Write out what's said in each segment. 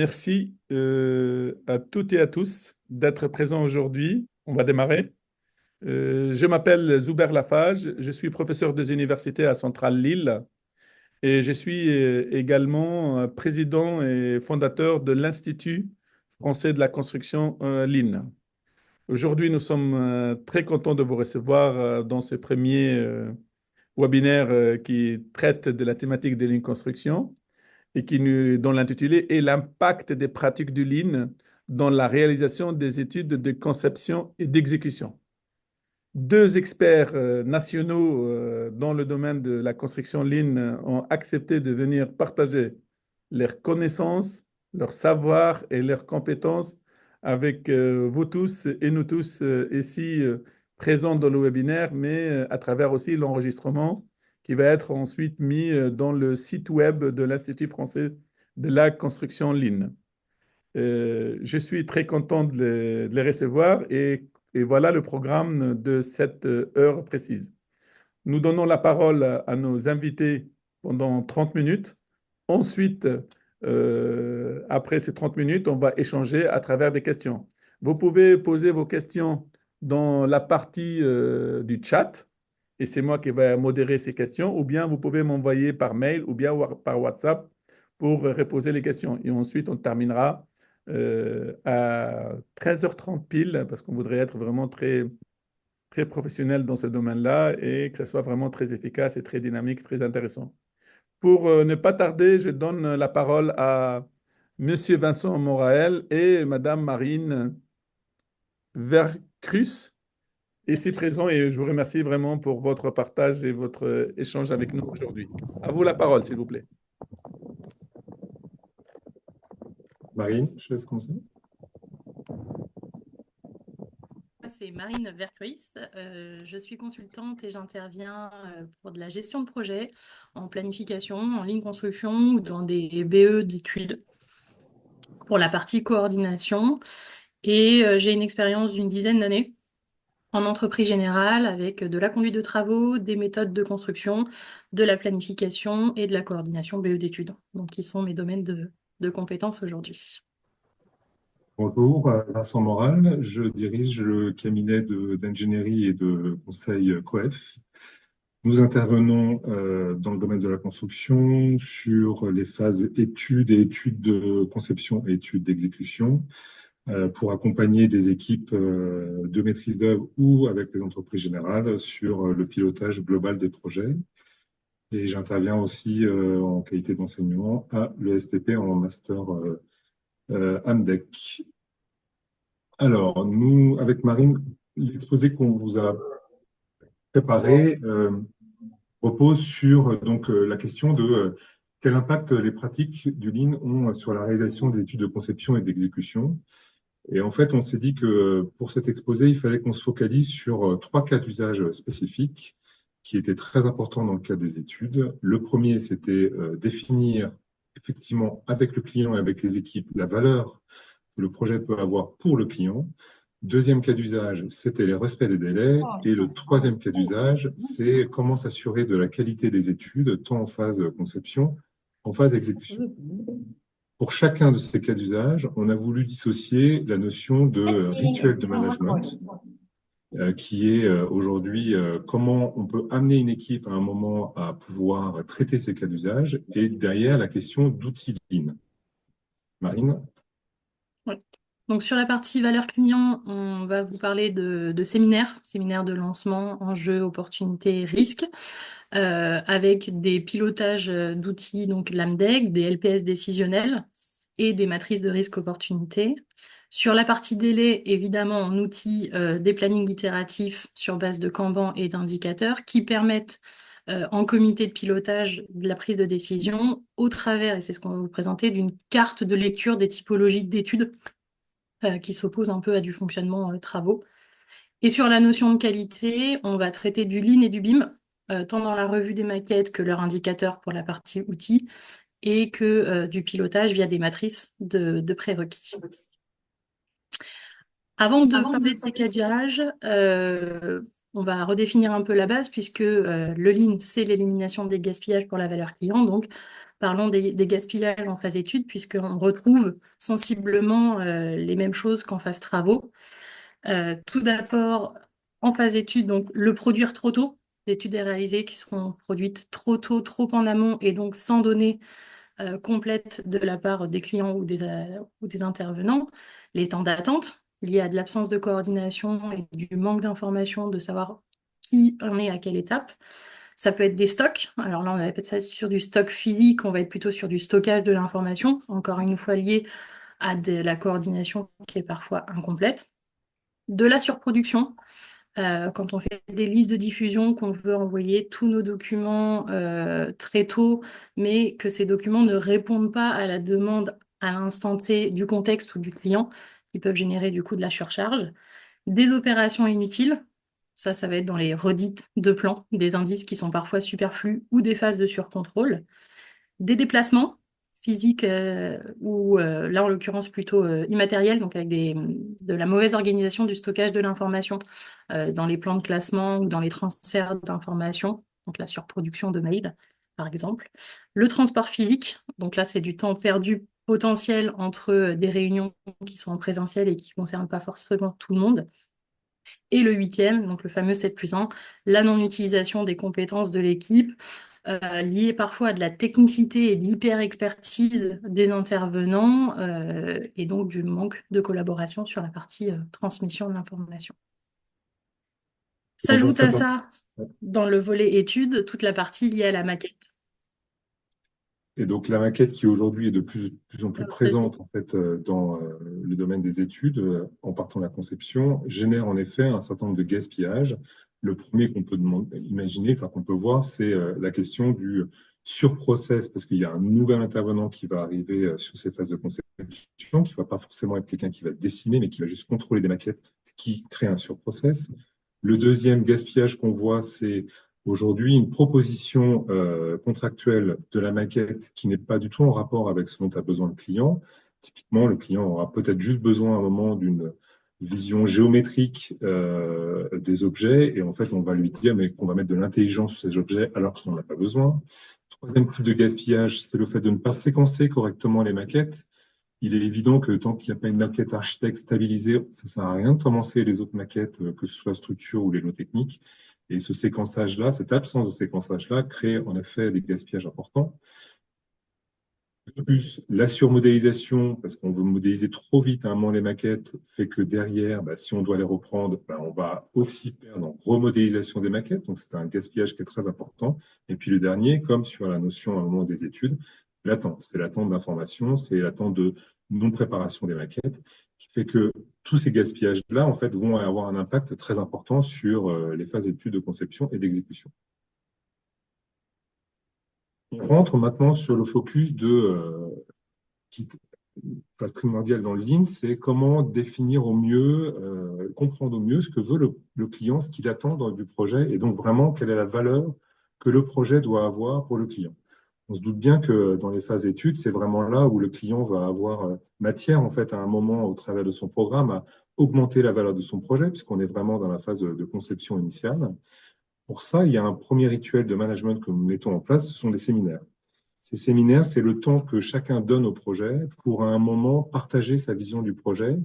Merci à toutes et à tous d'être présents aujourd'hui. On va démarrer. Je m'appelle Zuber Lafage, je suis professeur des universités à Centrale Lille et je suis également président et fondateur de l'Institut français de la construction LIN. Aujourd'hui, nous sommes très contents de vous recevoir dans ce premier webinaire qui traite de la thématique de Lean Construction et dont l'intitulé est l'impact des pratiques du Lean dans la réalisation des études de conception et d'exécution. Deux experts nationaux dans le domaine de la construction Lean ont accepté de venir partager leurs connaissances, leurs savoirs et leurs compétences avec vous tous et nous tous ici présents dans le webinaire, mais à travers aussi l'enregistrement qui va être ensuite mis dans le site web de l'Institut français de la construction Lean. Je suis très content de les recevoir et voilà le programme de cette heure précise. Nous donnons la parole à nos invités pendant 30 minutes. Ensuite, après ces 30 minutes, on va échanger à travers des questions. Vous pouvez poser vos questions dans la partie du chat et c'est moi qui vais modérer ces questions, ou bien vous pouvez m'envoyer par mail ou bien par WhatsApp pour reposer les questions. Et ensuite, on terminera à 13h30 pile parce qu'on voudrait être vraiment très professionnel dans ce domaine-là et que ça soit vraiment très efficace et très dynamique, très intéressant. Pour ne pas tarder, je donne la parole à Monsieur Vincent Morael et Madame Marine Vercruz, ici présent, et je vous remercie vraiment pour votre partage et votre échange avec nous aujourd'hui. À vous la parole, s'il vous plaît. Marine, je laisse commencer. C'est Marine Vercruis. Je suis consultante et j'interviens pour de la gestion de projet en planification, en ligne construction ou dans des BE d'études pour la partie coordination. Et j'ai une expérience d'une dizaine d'années en entreprise générale avec de la conduite de travaux, des méthodes de construction, de la planification et de la coordination BE d'études, donc qui sont mes domaines de compétences aujourd'hui. Bonjour, Vincent Moral. Je dirige le cabinet d'ingénierie et de conseil COEF. Nous intervenons dans le domaine de la construction sur les phases études et études de conception et études d'exécution pour accompagner des équipes de maîtrise d'œuvre ou avec les entreprises générales sur le pilotage global des projets. Et j'interviens aussi en qualité d'enseignant à l'ESTP en master Amdec. Alors, nous, avec Marine, l'exposé qu'on vous a préparé repose sur la question de quel impact les pratiques du Lean ont sur la réalisation des études de conception et d'exécution. Et en fait, on s'est dit que pour cet exposé, il fallait qu'on se focalise sur trois cas d'usage spécifiques qui étaient très importants dans le cadre des études. Le premier, c'était définir effectivement avec le client et avec les équipes la valeur que le projet peut avoir pour le client. Deuxième cas d'usage, c'était le respect des délais. Et le troisième cas d'usage, c'est comment s'assurer de la qualité des études, tant en phase conception qu'en phase exécution. Pour chacun de ces cas d'usage, on a voulu dissocier la notion de rituel de management, qui est aujourd'hui comment on peut amener une équipe à un moment à pouvoir traiter ces cas d'usage, et derrière la question d'outils Lean. Marine? Oui. Donc sur la partie valeur client, on va vous parler de séminaires de lancement, enjeux, opportunités, risques, avec des pilotages d'outils, donc l'AMDEC, des LPS décisionnels et des matrices de risque-opportunité. Sur la partie délai, évidemment, on outille des plannings itératifs sur base de Kanban et d'indicateurs qui permettent en comité de pilotage de la prise de décision au travers, et c'est ce qu'on va vous présenter, d'une carte de lecture des typologies d'études qui s'oppose un peu à du fonctionnement travaux. Et sur la notion de qualité, on va traiter du Lean et du BIM, tant dans la revue des maquettes que leurs indicateurs pour la partie outils, et que du pilotage via des matrices de prérequis. Avant de parler de ces cas d'usage, on va redéfinir un peu la base, puisque le Lean, c'est l'élimination des gaspillages pour la valeur client. Donc, Parlons des gaspillages en phase étude, puisqu'on retrouve sensiblement les mêmes choses qu'en phase travaux. Tout d'abord, en phase étude, donc le produire trop tôt. L'étude est réalisée qui seront produites trop tôt, trop en amont, et donc sans données complètes de la part des clients ou des intervenants. Les temps d'attente liés à de l'absence de coordination et du manque d'information, de savoir qui en est à quelle étape. Ça peut être des stocks. Alors là, on va peut-être sur du stock physique, on va être plutôt sur du stockage de l'information, encore une fois lié à la coordination qui est parfois incomplète. De la surproduction, quand on fait des listes de diffusion, qu'on veut envoyer tous nos documents très tôt, mais que ces documents ne répondent pas à la demande à l'instant T du contexte ou du client, qui peuvent générer du coup de la surcharge. Des opérations inutiles, ça va être dans les redites de plans, des indices qui sont parfois superflus ou des phases de surcontrôle. Des déplacements physiques ou là en l'occurrence plutôt immatériels, donc avec de la mauvaise organisation du stockage de l'information dans les plans de classement ou dans les transferts d'informations, donc la surproduction de mails par exemple. Le transport physique, donc là c'est du temps perdu potentiel entre des réunions qui sont en présentiel et qui ne concernent pas forcément tout le monde. Et le huitième, donc le fameux 7+1, la non-utilisation des compétences de l'équipe, liée parfois à de la technicité et de l'hyper-expertise des intervenants, et donc du manque de collaboration sur la partie transmission de l'information. Donc, S'ajoute à ça, dans le volet études, toute la partie liée à la maquette. et donc la maquette qui aujourd'hui est de plus en plus présente en fait, dans le domaine des études, en partant de la conception, génère en effet un certain nombre de gaspillages. Le premier qu'on peut imaginer, enfin qu'on peut voir, c'est la question du sur-process, parce qu'il y a un nouvel intervenant qui va arriver sur ces phases de conception, qui ne va pas forcément être quelqu'un qui va dessiner, mais qui va juste contrôler des maquettes, ce qui crée un sur-process. Le deuxième gaspillage qu'on voit, c'est aujourd'hui une proposition contractuelle de la maquette qui n'est pas du tout en rapport avec ce dont a besoin le client. Typiquement, le client aura peut-être juste besoin à un moment d'une vision géométrique des objets et en fait, on va lui dire mais qu'on va mettre de l'intelligence sur ces objets alors qu'on n'en a pas besoin. Troisième type de gaspillage, c'est le fait de ne pas séquencer correctement les maquettes. Il est évident que tant qu'il n'y a pas une maquette architecte stabilisée, ça ne sert à rien de commencer les autres maquettes, que ce soit structure ou les lots techniques. Et ce séquençage-là, cette absence de séquençage-là, crée en effet des gaspillages importants. De plus, la surmodélisation, parce qu'on veut modéliser trop vite à un moment les maquettes, fait que derrière, si on doit les reprendre, on va aussi perdre en remodélisation des maquettes. Donc, c'est un gaspillage qui est très important. Et puis le dernier, comme sur la notion à un moment des études, l'attente. C'est l'attente d'information, c'est l'attente de non-préparation des maquettes, qui fait que tous ces gaspillages-là, en fait, vont avoir un impact très important sur les phases d'études de conception et d'exécution. On rentre maintenant sur le focus qui phase primordiale dans le Lean, c'est comment définir au mieux, comprendre au mieux ce que veut le client, ce qu'il attend du projet, et donc vraiment quelle est la valeur que le projet doit avoir pour le client. On se doute bien que dans les phases études, c'est vraiment là où le client va avoir matière, en fait, à un moment au travers de son programme, à augmenter la valeur de son projet, puisqu'on est vraiment dans la phase de conception initiale. Pour ça, il y a un premier rituel de management que nous mettons en place, ce sont des séminaires. Ces séminaires, c'est le temps que chacun donne au projet pour à un moment partager sa vision du projet.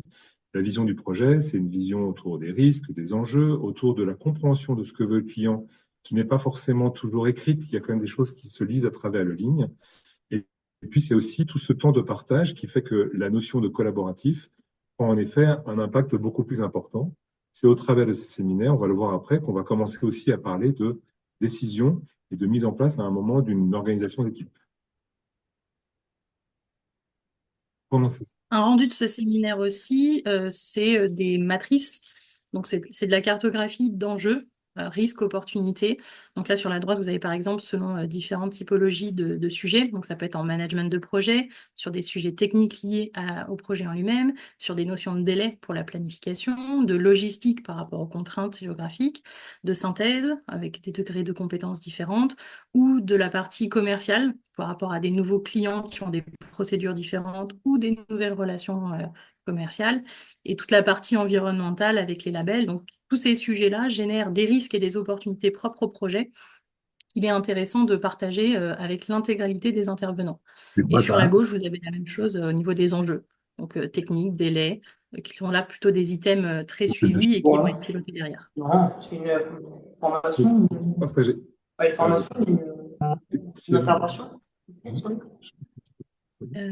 La vision du projet, c'est une vision autour des risques, des enjeux, autour de la compréhension de ce que veut le client, qui n'est pas forcément toujours écrite. Il y a quand même des choses qui se lisent à travers le ligne. Et puis, c'est aussi tout ce temps de partage qui fait que la notion de collaboratif prend en effet un impact beaucoup plus important. C'est au travers de ces séminaires, on va le voir après, qu'on va commencer aussi à parler de décision et de mise en place à un moment d'une organisation d'équipe. Un rendu de ce séminaire aussi, c'est des matrices. Donc, c'est de la cartographie d'enjeux, risques, opportunités. Donc là, sur la droite, vous avez par exemple, selon différentes typologies de sujets. Donc, ça peut être en management de projet, sur des sujets techniques liés au projet en lui-même, sur des notions de délai pour la planification, de logistique par rapport aux contraintes géographiques, de synthèse avec des degrés de compétences différentes, ou de la partie commerciale par rapport à des nouveaux clients qui ont des procédures différentes ou des nouvelles relations commerciales, et toute la partie environnementale avec les labels. Donc, tous ces sujets-là génèrent des risques et des opportunités propres au projet il est intéressant de partager avec l'intégralité des intervenants. C'est Et quoi sur la ça? gauche, vous avez la même chose au niveau des enjeux. Donc technique, délai, qui sont là plutôt des items très suivis et qui vont être pilotés derrière. Voilà, c'est une Donc, formation, partagez. pas une Euh, formation, une Thierry. intervention. Euh,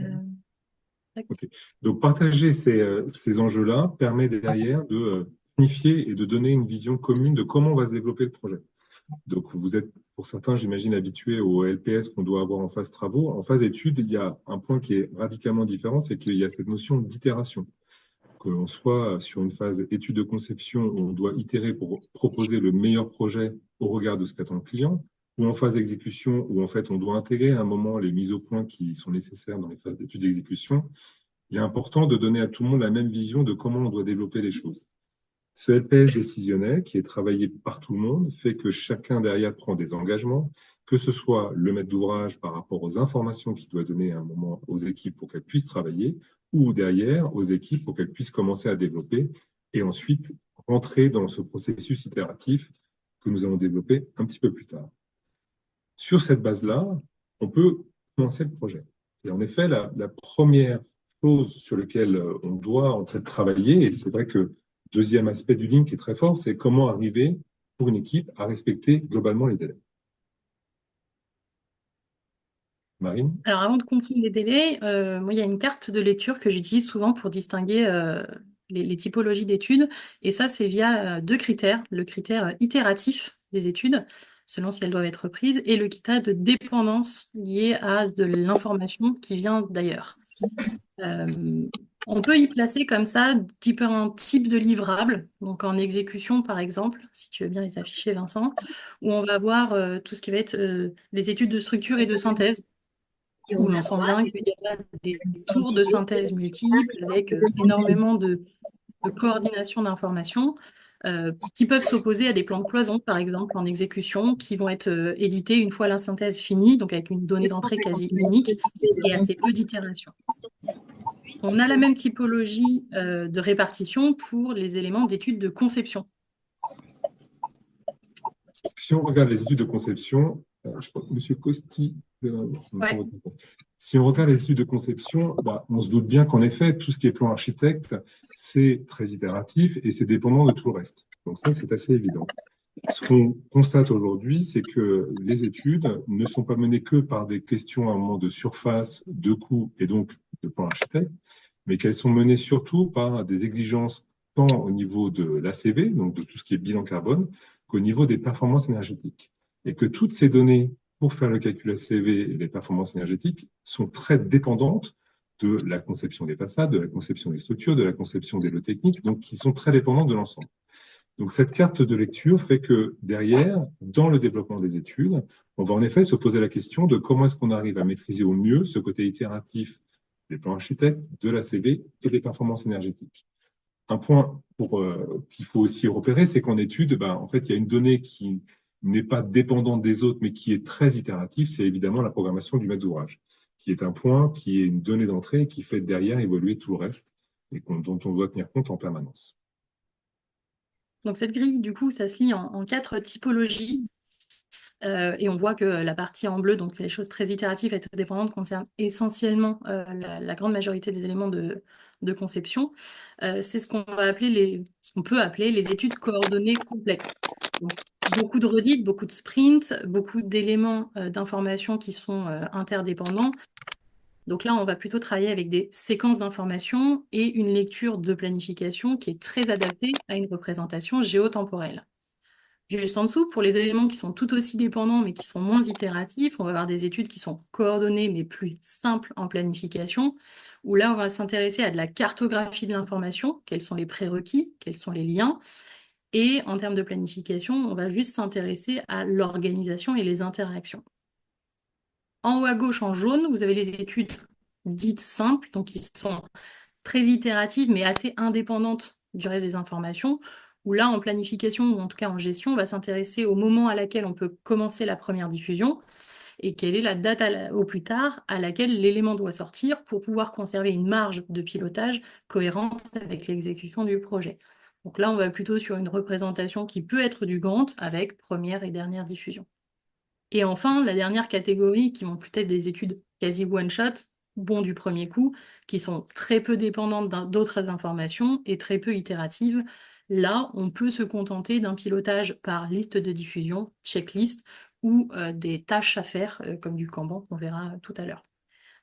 tac. Ok. Donc, partager ces enjeux-là permet derrière de signifier et de donner une vision commune de comment on va se développer le projet. Donc, vous êtes, pour certains, j'imagine, habitués au LPS qu'on doit avoir en phase travaux. En phase études, il y a un point qui est radicalement différent, c'est qu'il y a cette notion d'itération. Que l'on soit sur une phase étude de conception où on doit itérer pour proposer le meilleur projet au regard de ce qu'attend le client, ou en phase exécution où en fait on doit intégrer à un moment les mises au point qui sont nécessaires dans les phases d'étude d'exécution, il est important de donner à tout le monde la même vision de comment on doit développer les choses. Ce LPS décisionnel, qui est travaillé par tout le monde, fait que chacun derrière prend des engagements, que ce soit le maître d'ouvrage par rapport aux informations qu'il doit donner à un moment aux équipes pour qu'elles puissent travailler, ou derrière aux équipes pour qu'elles puissent commencer à développer, et ensuite rentrer dans ce processus itératif que nous allons développer un petit peu plus tard. Sur cette base-là, on peut commencer le projet. Et en effet, la première chose sur laquelle on doit en fait travailler, et c'est vrai que deuxième aspect du link qui est très fort, c'est comment arriver pour une équipe à respecter globalement les délais. Marine? Alors, avant de comprendre les délais, moi, il y a une carte de lecture que j'utilise souvent pour distinguer les typologies d'études. Et ça, c'est via deux critères. Le critère itératif des études, selon si elles doivent être prises, et le critère de dépendance lié à de l'information qui vient d'ailleurs. On peut y placer comme ça différents types de livrables. Donc, en exécution, par exemple, si tu veux bien les afficher, Vincent, où on va voir tout ce qui va être les études de structure et de synthèse où l'on sent bien qu'il y a des tours de synthèse multiples avec énormément de coordination d'informations qui peuvent s'opposer à des plans de cloison, par exemple, en exécution, qui vont être édités une fois la synthèse finie, donc avec une donnée d'entrée quasi unique et assez peu d'itérations. On a la même typologie de répartition pour les éléments d'études de conception. Si on regarde les études de conception, je pense que M. Costi, Ouais. si on regarde les études de conception, on se doute bien qu'en effet, tout ce qui est plan architecte, c'est très itératif et c'est dépendant de tout le reste. Donc ça, c'est assez évident. Ce qu'on constate aujourd'hui, c'est que les études ne sont pas menées que par des questions à un moment de surface, de coût et donc de plan architecte, mais qu'elles sont menées surtout par des exigences tant au niveau de l'ACV, donc de tout ce qui est bilan carbone, qu'au niveau des performances énergétiques. Et que toutes ces données, pour faire le calcul ACV et les performances énergétiques, sont très dépendantes de la conception des façades, de la conception des structures, de la conception des lots techniques, donc qui sont très dépendantes de l'ensemble. Donc cette carte de lecture fait que derrière, dans le développement des études, on va en effet se poser la question de comment est-ce qu'on arrive à maîtriser au mieux ce côté itératif des plans architectes, de l'ACV et des performances énergétiques. Un point qu'il faut aussi repérer, c'est qu'en étude, en fait, il y a une donnée qui n'est pas dépendante des autres, mais qui est très itérative, c'est évidemment la programmation du maître d'ouvrage, qui est un point, qui est une donnée d'entrée et qui fait derrière évoluer tout le reste et dont on doit tenir compte en permanence. Donc cette grille, du coup, ça se lit en quatre typologies. Et on voit que la partie en bleu, donc les choses très itératives et très dépendantes, concernent essentiellement la grande majorité des éléments de conception. C'est ce qu'on peut appeler les études coordonnées complexes. Donc, beaucoup de redites, beaucoup de sprints, beaucoup d'éléments d'information qui sont interdépendants. Donc là, on va plutôt travailler avec des séquences d'informations et une lecture de planification qui est très adaptée à une représentation géotemporelle. Juste en dessous, pour les éléments qui sont tout aussi dépendants mais qui sont moins itératifs, on va avoir des études qui sont coordonnées mais plus simples en planification, où là, on va s'intéresser à de la cartographie de l'information, quels sont les prérequis, quels sont les liens, et en termes de planification, on va juste s'intéresser à l'organisation et les interactions. En haut à gauche, en jaune, vous avez les études dites simples, donc qui sont très itératives mais assez indépendantes du reste des informations, où là, en planification ou en tout cas en gestion, on va s'intéresser au moment à laquelle on peut commencer la première diffusion et quelle est la date au plus tard à laquelle l'élément doit sortir pour pouvoir conserver une marge de pilotage cohérente avec l'exécution du projet. Donc là, on va plutôt sur une représentation qui peut être du Gantt avec première et dernière diffusion. Et enfin, la dernière catégorie, qui vont peut-être des études quasi one-shot, bon du premier coup, qui sont très peu dépendantes d'autres informations et très peu itératives. Là, on peut se contenter d'un pilotage par liste de diffusion, checklist, ou des tâches à faire, comme du Kanban, qu'on verra tout à l'heure.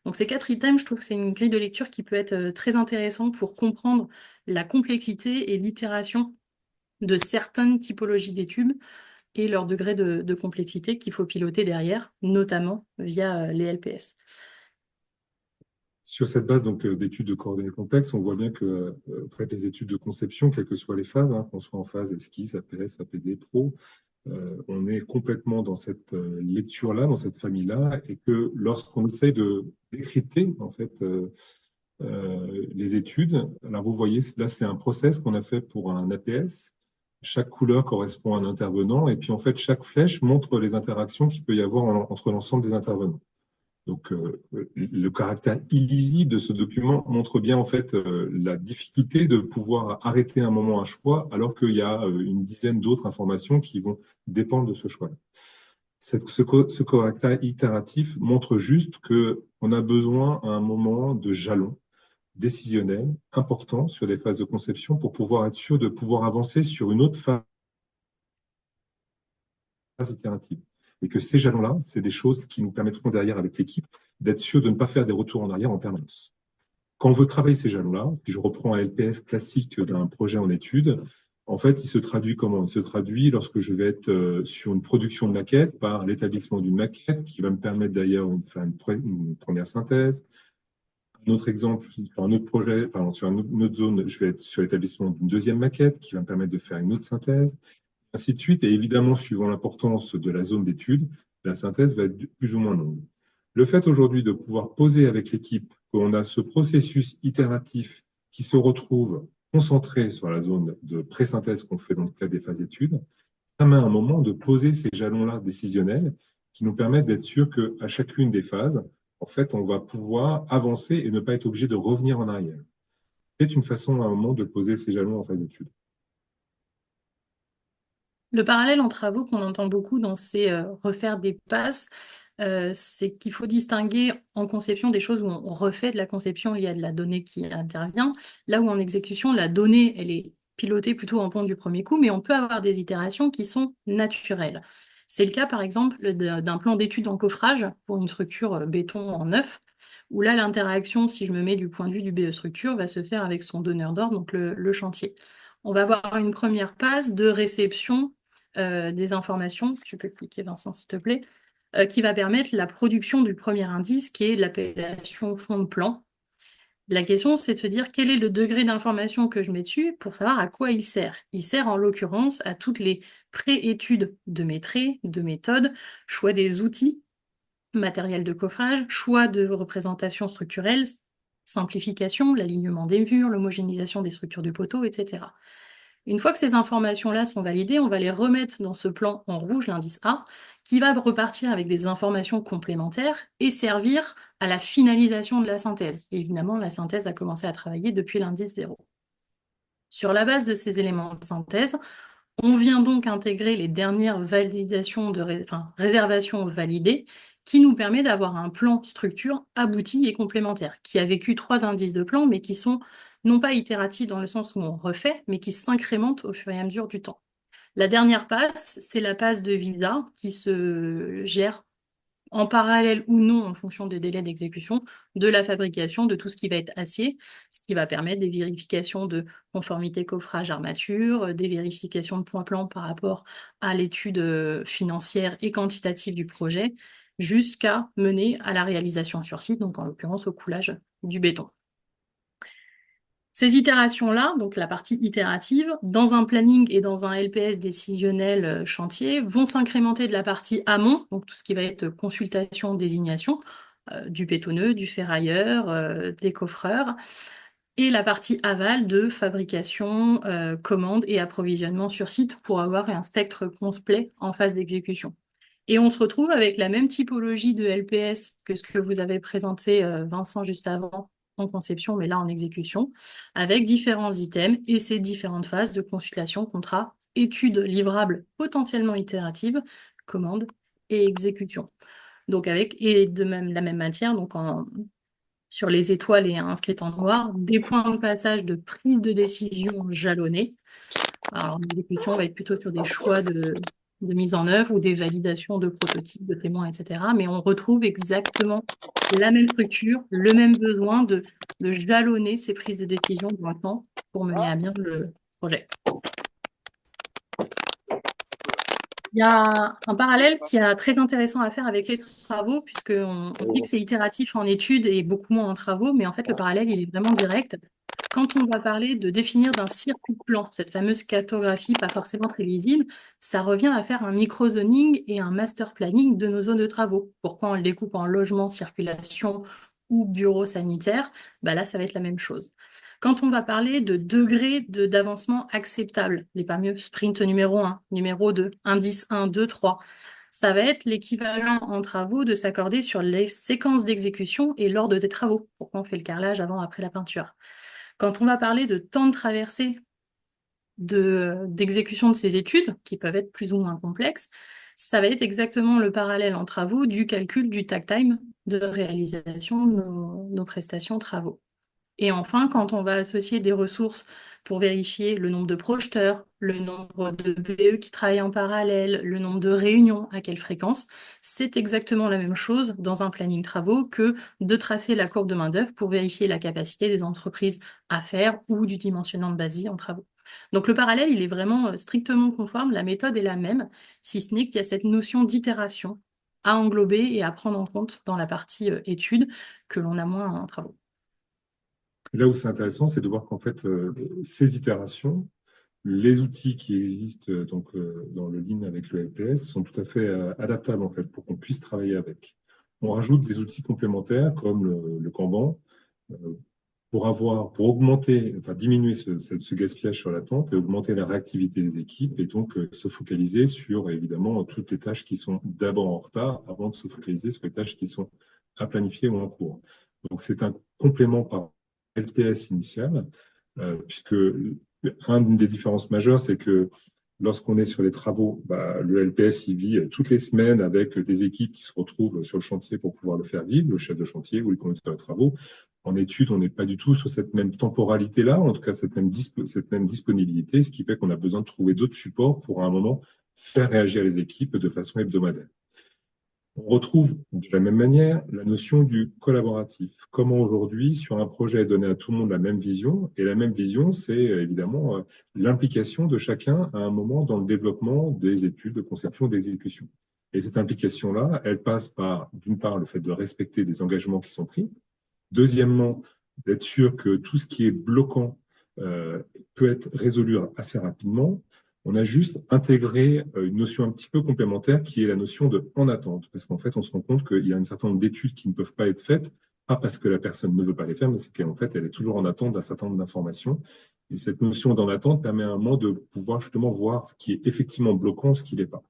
Donc ces 4 items, je trouve que c'est une grille de lecture qui peut être très intéressante pour comprendre la complexité et l'itération de certaines typologies d'études et leur degré de complexité qu'il faut piloter derrière, notamment via les LPS. Sur cette base donc d'études de coordonnées complexes, on voit bien que en fait, les études de conception, quelles que soient les phases, qu'on soit en phase esquisse, APS, APD, Pro, on est complètement dans cette lecture-là, dans cette famille-là, et que lorsqu'on essaye de décrypter en fait les études, alors vous voyez, là c'est un process qu'on a fait pour un APS. Chaque couleur correspond à un intervenant, et puis en fait chaque flèche montre les interactions qu'il peut y avoir entre l'ensemble des intervenants. Donc, le caractère illisible de ce document montre bien en fait la difficulté de pouvoir arrêter un moment un choix alors qu'il y a une dizaine d'autres informations qui vont dépendre de ce choix. Ce caractère itératif montre juste qu'on a besoin à un moment de jalons décisionnels importants sur les phases de conception pour pouvoir être sûr de pouvoir avancer sur une autre phase itérative. Et que ces jalons-là, c'est des choses qui nous permettront derrière avec l'équipe d'être sûr de ne pas faire des retours en arrière en permanence. Quand on veut travailler ces jalons-là, puis je reprends un LPS classique d'un projet en étude, en fait, il se traduit comment? Il se traduit lorsque je vais être sur une production de maquette par l'établissement d'une maquette qui va me permettre d'ailleurs de faire une première synthèse. Un autre exemple, sur un autre projet, pardon, sur une autre zone, je vais être sur l'établissement d'une deuxième maquette qui va me permettre de faire une autre synthèse, ainsi de suite. Et évidemment, suivant l'importance de la zone d'étude, la synthèse va être plus ou moins longue. Le fait aujourd'hui de pouvoir poser avec l'équipe qu'on a ce processus itératif qui se retrouve concentré sur la zone de pré-synthèse qu'on fait dans le cadre des phases d'études, ça met un moment de poser ces jalons-là décisionnels qui nous permettent d'être sûr qu'à chacune des phases, en fait, on va pouvoir avancer et ne pas être obligé de revenir en arrière. C'est une façon à un moment de poser ces jalons en phase d'études. Le parallèle en travaux qu'on entend beaucoup dans ces refaire des passes, c'est qu'il faut distinguer en conception des choses où on refait de la conception, il y a de la donnée qui intervient, là où en exécution, la donnée, elle est pilotée plutôt en pont du premier coup, mais on peut avoir des itérations qui sont naturelles. C'est le cas, par exemple, d'un plan d'étude en coffrage pour une structure béton en neuf, où là, l'interaction, si je me mets du point de vue du BE structure, va se faire avec son donneur d'ordre, donc le chantier. On va avoir une première passe de réception des informations, tu peux cliquer Vincent s'il te plaît, qui va permettre la production du premier indice qui est l'appellation fond de plan. La question c'est de se dire quel est le degré d'information que je mets dessus pour savoir à quoi il sert. Il sert en l'occurrence à toutes les pré-études de mes traits, de méthodes, choix des outils, matériel de coffrage, choix de représentation structurelle, simplification, l'alignement des murs, l'homogénéisation des structures du poteau, etc. Une fois que ces informations-là sont validées, on va les remettre dans ce plan en rouge, l'indice A, qui va repartir avec des informations complémentaires et servir à la finalisation de la synthèse. Et évidemment, la synthèse a commencé à travailler depuis l'indice 0. Sur la base de ces éléments de synthèse, on vient donc intégrer les dernières validations réservations validées, qui nous permet d'avoir un plan structure abouti et complémentaire, qui a vécu 3 indices de plan, mais qui sont non pas itératifs dans le sens où on refait, mais qui s'incrémentent au fur et à mesure du temps. La dernière passe, c'est la passe de visa qui se gère en parallèle ou non, en fonction des délais d'exécution, de la fabrication de tout ce qui va être acier, ce qui va permettre des vérifications de conformité coffrage armature, des vérifications de points plans par rapport à l'étude financière et quantitative du projet, jusqu'à mener à la réalisation sur site, donc en l'occurrence au coulage du béton. Ces itérations-là, donc la partie itérative, dans un planning et dans un LPS décisionnel chantier, vont s'incrémenter de la partie amont, donc tout ce qui va être consultation, désignation, du bétonneux, du ferrailleur, des coffreurs, et la partie aval de fabrication, commande et approvisionnement sur site pour avoir un spectre complet en phase d'exécution. Et on se retrouve avec la même typologie de LPS que ce que vous avez présenté, Vincent, juste avant, en conception, mais là en exécution, avec différents items et ces différentes phases de consultation, contrat, étude livrable potentiellement itérative, commande et exécution. Donc et de même la même matière, donc sur les étoiles et inscrites en noir, des points de passage de prise de décision jalonnés. Alors, l'exécution va être plutôt sur des choix de mise en œuvre ou des validations de prototypes, de témoins, etc. Mais on retrouve exactement la même structure, le même besoin de jalonner ces prises de décision dans le temps pour mener à bien le projet. Il y a un parallèle qui est très intéressant à faire avec les travaux, puisqu'on dit que c'est itératif en études et beaucoup moins en travaux, mais en fait, le parallèle, il est vraiment direct. Quand on va parler de définir d'un circuit plan, cette fameuse cartographie pas forcément très lisible, ça revient à faire un micro-zoning et un master planning de nos zones de travaux. Pourquoi on le découpe en logement, circulation ou bureau sanitaire? Bah là, ça va être la même chose. Quand on va parler de degrés d'avancement acceptable, les fameux sprint numéro 1, numéro 2, indice 1, 2, 3, ça va être l'équivalent en travaux de s'accorder sur les séquences d'exécution et l'ordre des travaux. Pourquoi on fait le carrelage avant, après la peinture? Quand on va parler de temps de traversée d'exécution de ces études, qui peuvent être plus ou moins complexes, ça va être exactement le parallèle en travaux du calcul du takt time de réalisation de nos prestations travaux. Et enfin, quand on va associer des ressources pour vérifier le nombre de projeteurs, le nombre de BE qui travaillent en parallèle, le nombre de réunions, à quelle fréquence, c'est exactement la même chose dans un planning travaux que de tracer la courbe de main-d'œuvre pour vérifier la capacité des entreprises à faire ou du dimensionnement de base vie en travaux. Donc le parallèle, il est vraiment strictement conforme, la méthode est la même, si ce n'est qu'il y a cette notion d'itération à englober et à prendre en compte dans la partie études que l'on a moins en travaux. Là où c'est intéressant, c'est de voir qu'en fait, ces itérations, les outils qui existent dans le Lean avec le LPS sont tout à fait adaptables en fait pour qu'on puisse travailler avec. On rajoute des outils complémentaires comme le Kanban euh, pour augmenter, enfin diminuer ce gaspillage sur l'attente et augmenter la réactivité des équipes et donc se focaliser sur évidemment toutes les tâches qui sont d'abord en retard avant de se focaliser sur les tâches qui sont à planifier ou en cours. Donc c'est un complément par LPS initial, puisque une des différences majeures, c'est que lorsqu'on est sur les travaux, le LPS, il vit toutes les semaines avec des équipes qui se retrouvent sur le chantier pour pouvoir le faire vivre, le chef de chantier ou les conducteurs de travaux. En études, on n'est pas du tout sur cette même temporalité-là, en tout cas cette même disponibilité, ce qui fait qu'on a besoin de trouver d'autres supports pour à un moment faire réagir les équipes de façon hebdomadaire. On retrouve de la même manière la notion du collaboratif. Comment aujourd'hui, sur un projet, donner à tout le monde la même vision. Et la même vision, c'est évidemment l'implication de chacun à un moment dans le développement des études, de conception, d'exécution. Et cette implication-là, elle passe par, d'une part, le fait de respecter des engagements qui sont pris. Deuxièmement, d'être sûr que tout ce qui est bloquant peut être résolu assez rapidement. On a juste intégré une notion un petit peu complémentaire qui est la notion de en attente. Parce qu'en fait, on se rend compte qu'il y a un certain nombre d'études qui ne peuvent pas être faites, pas parce que la personne ne veut pas les faire, mais c'est qu'en fait, elle est toujours en attente d'un certain nombre d'informations. Et cette notion d'en attente permet à un moment de pouvoir justement voir ce qui est effectivement bloquant, ce qui n'est pas.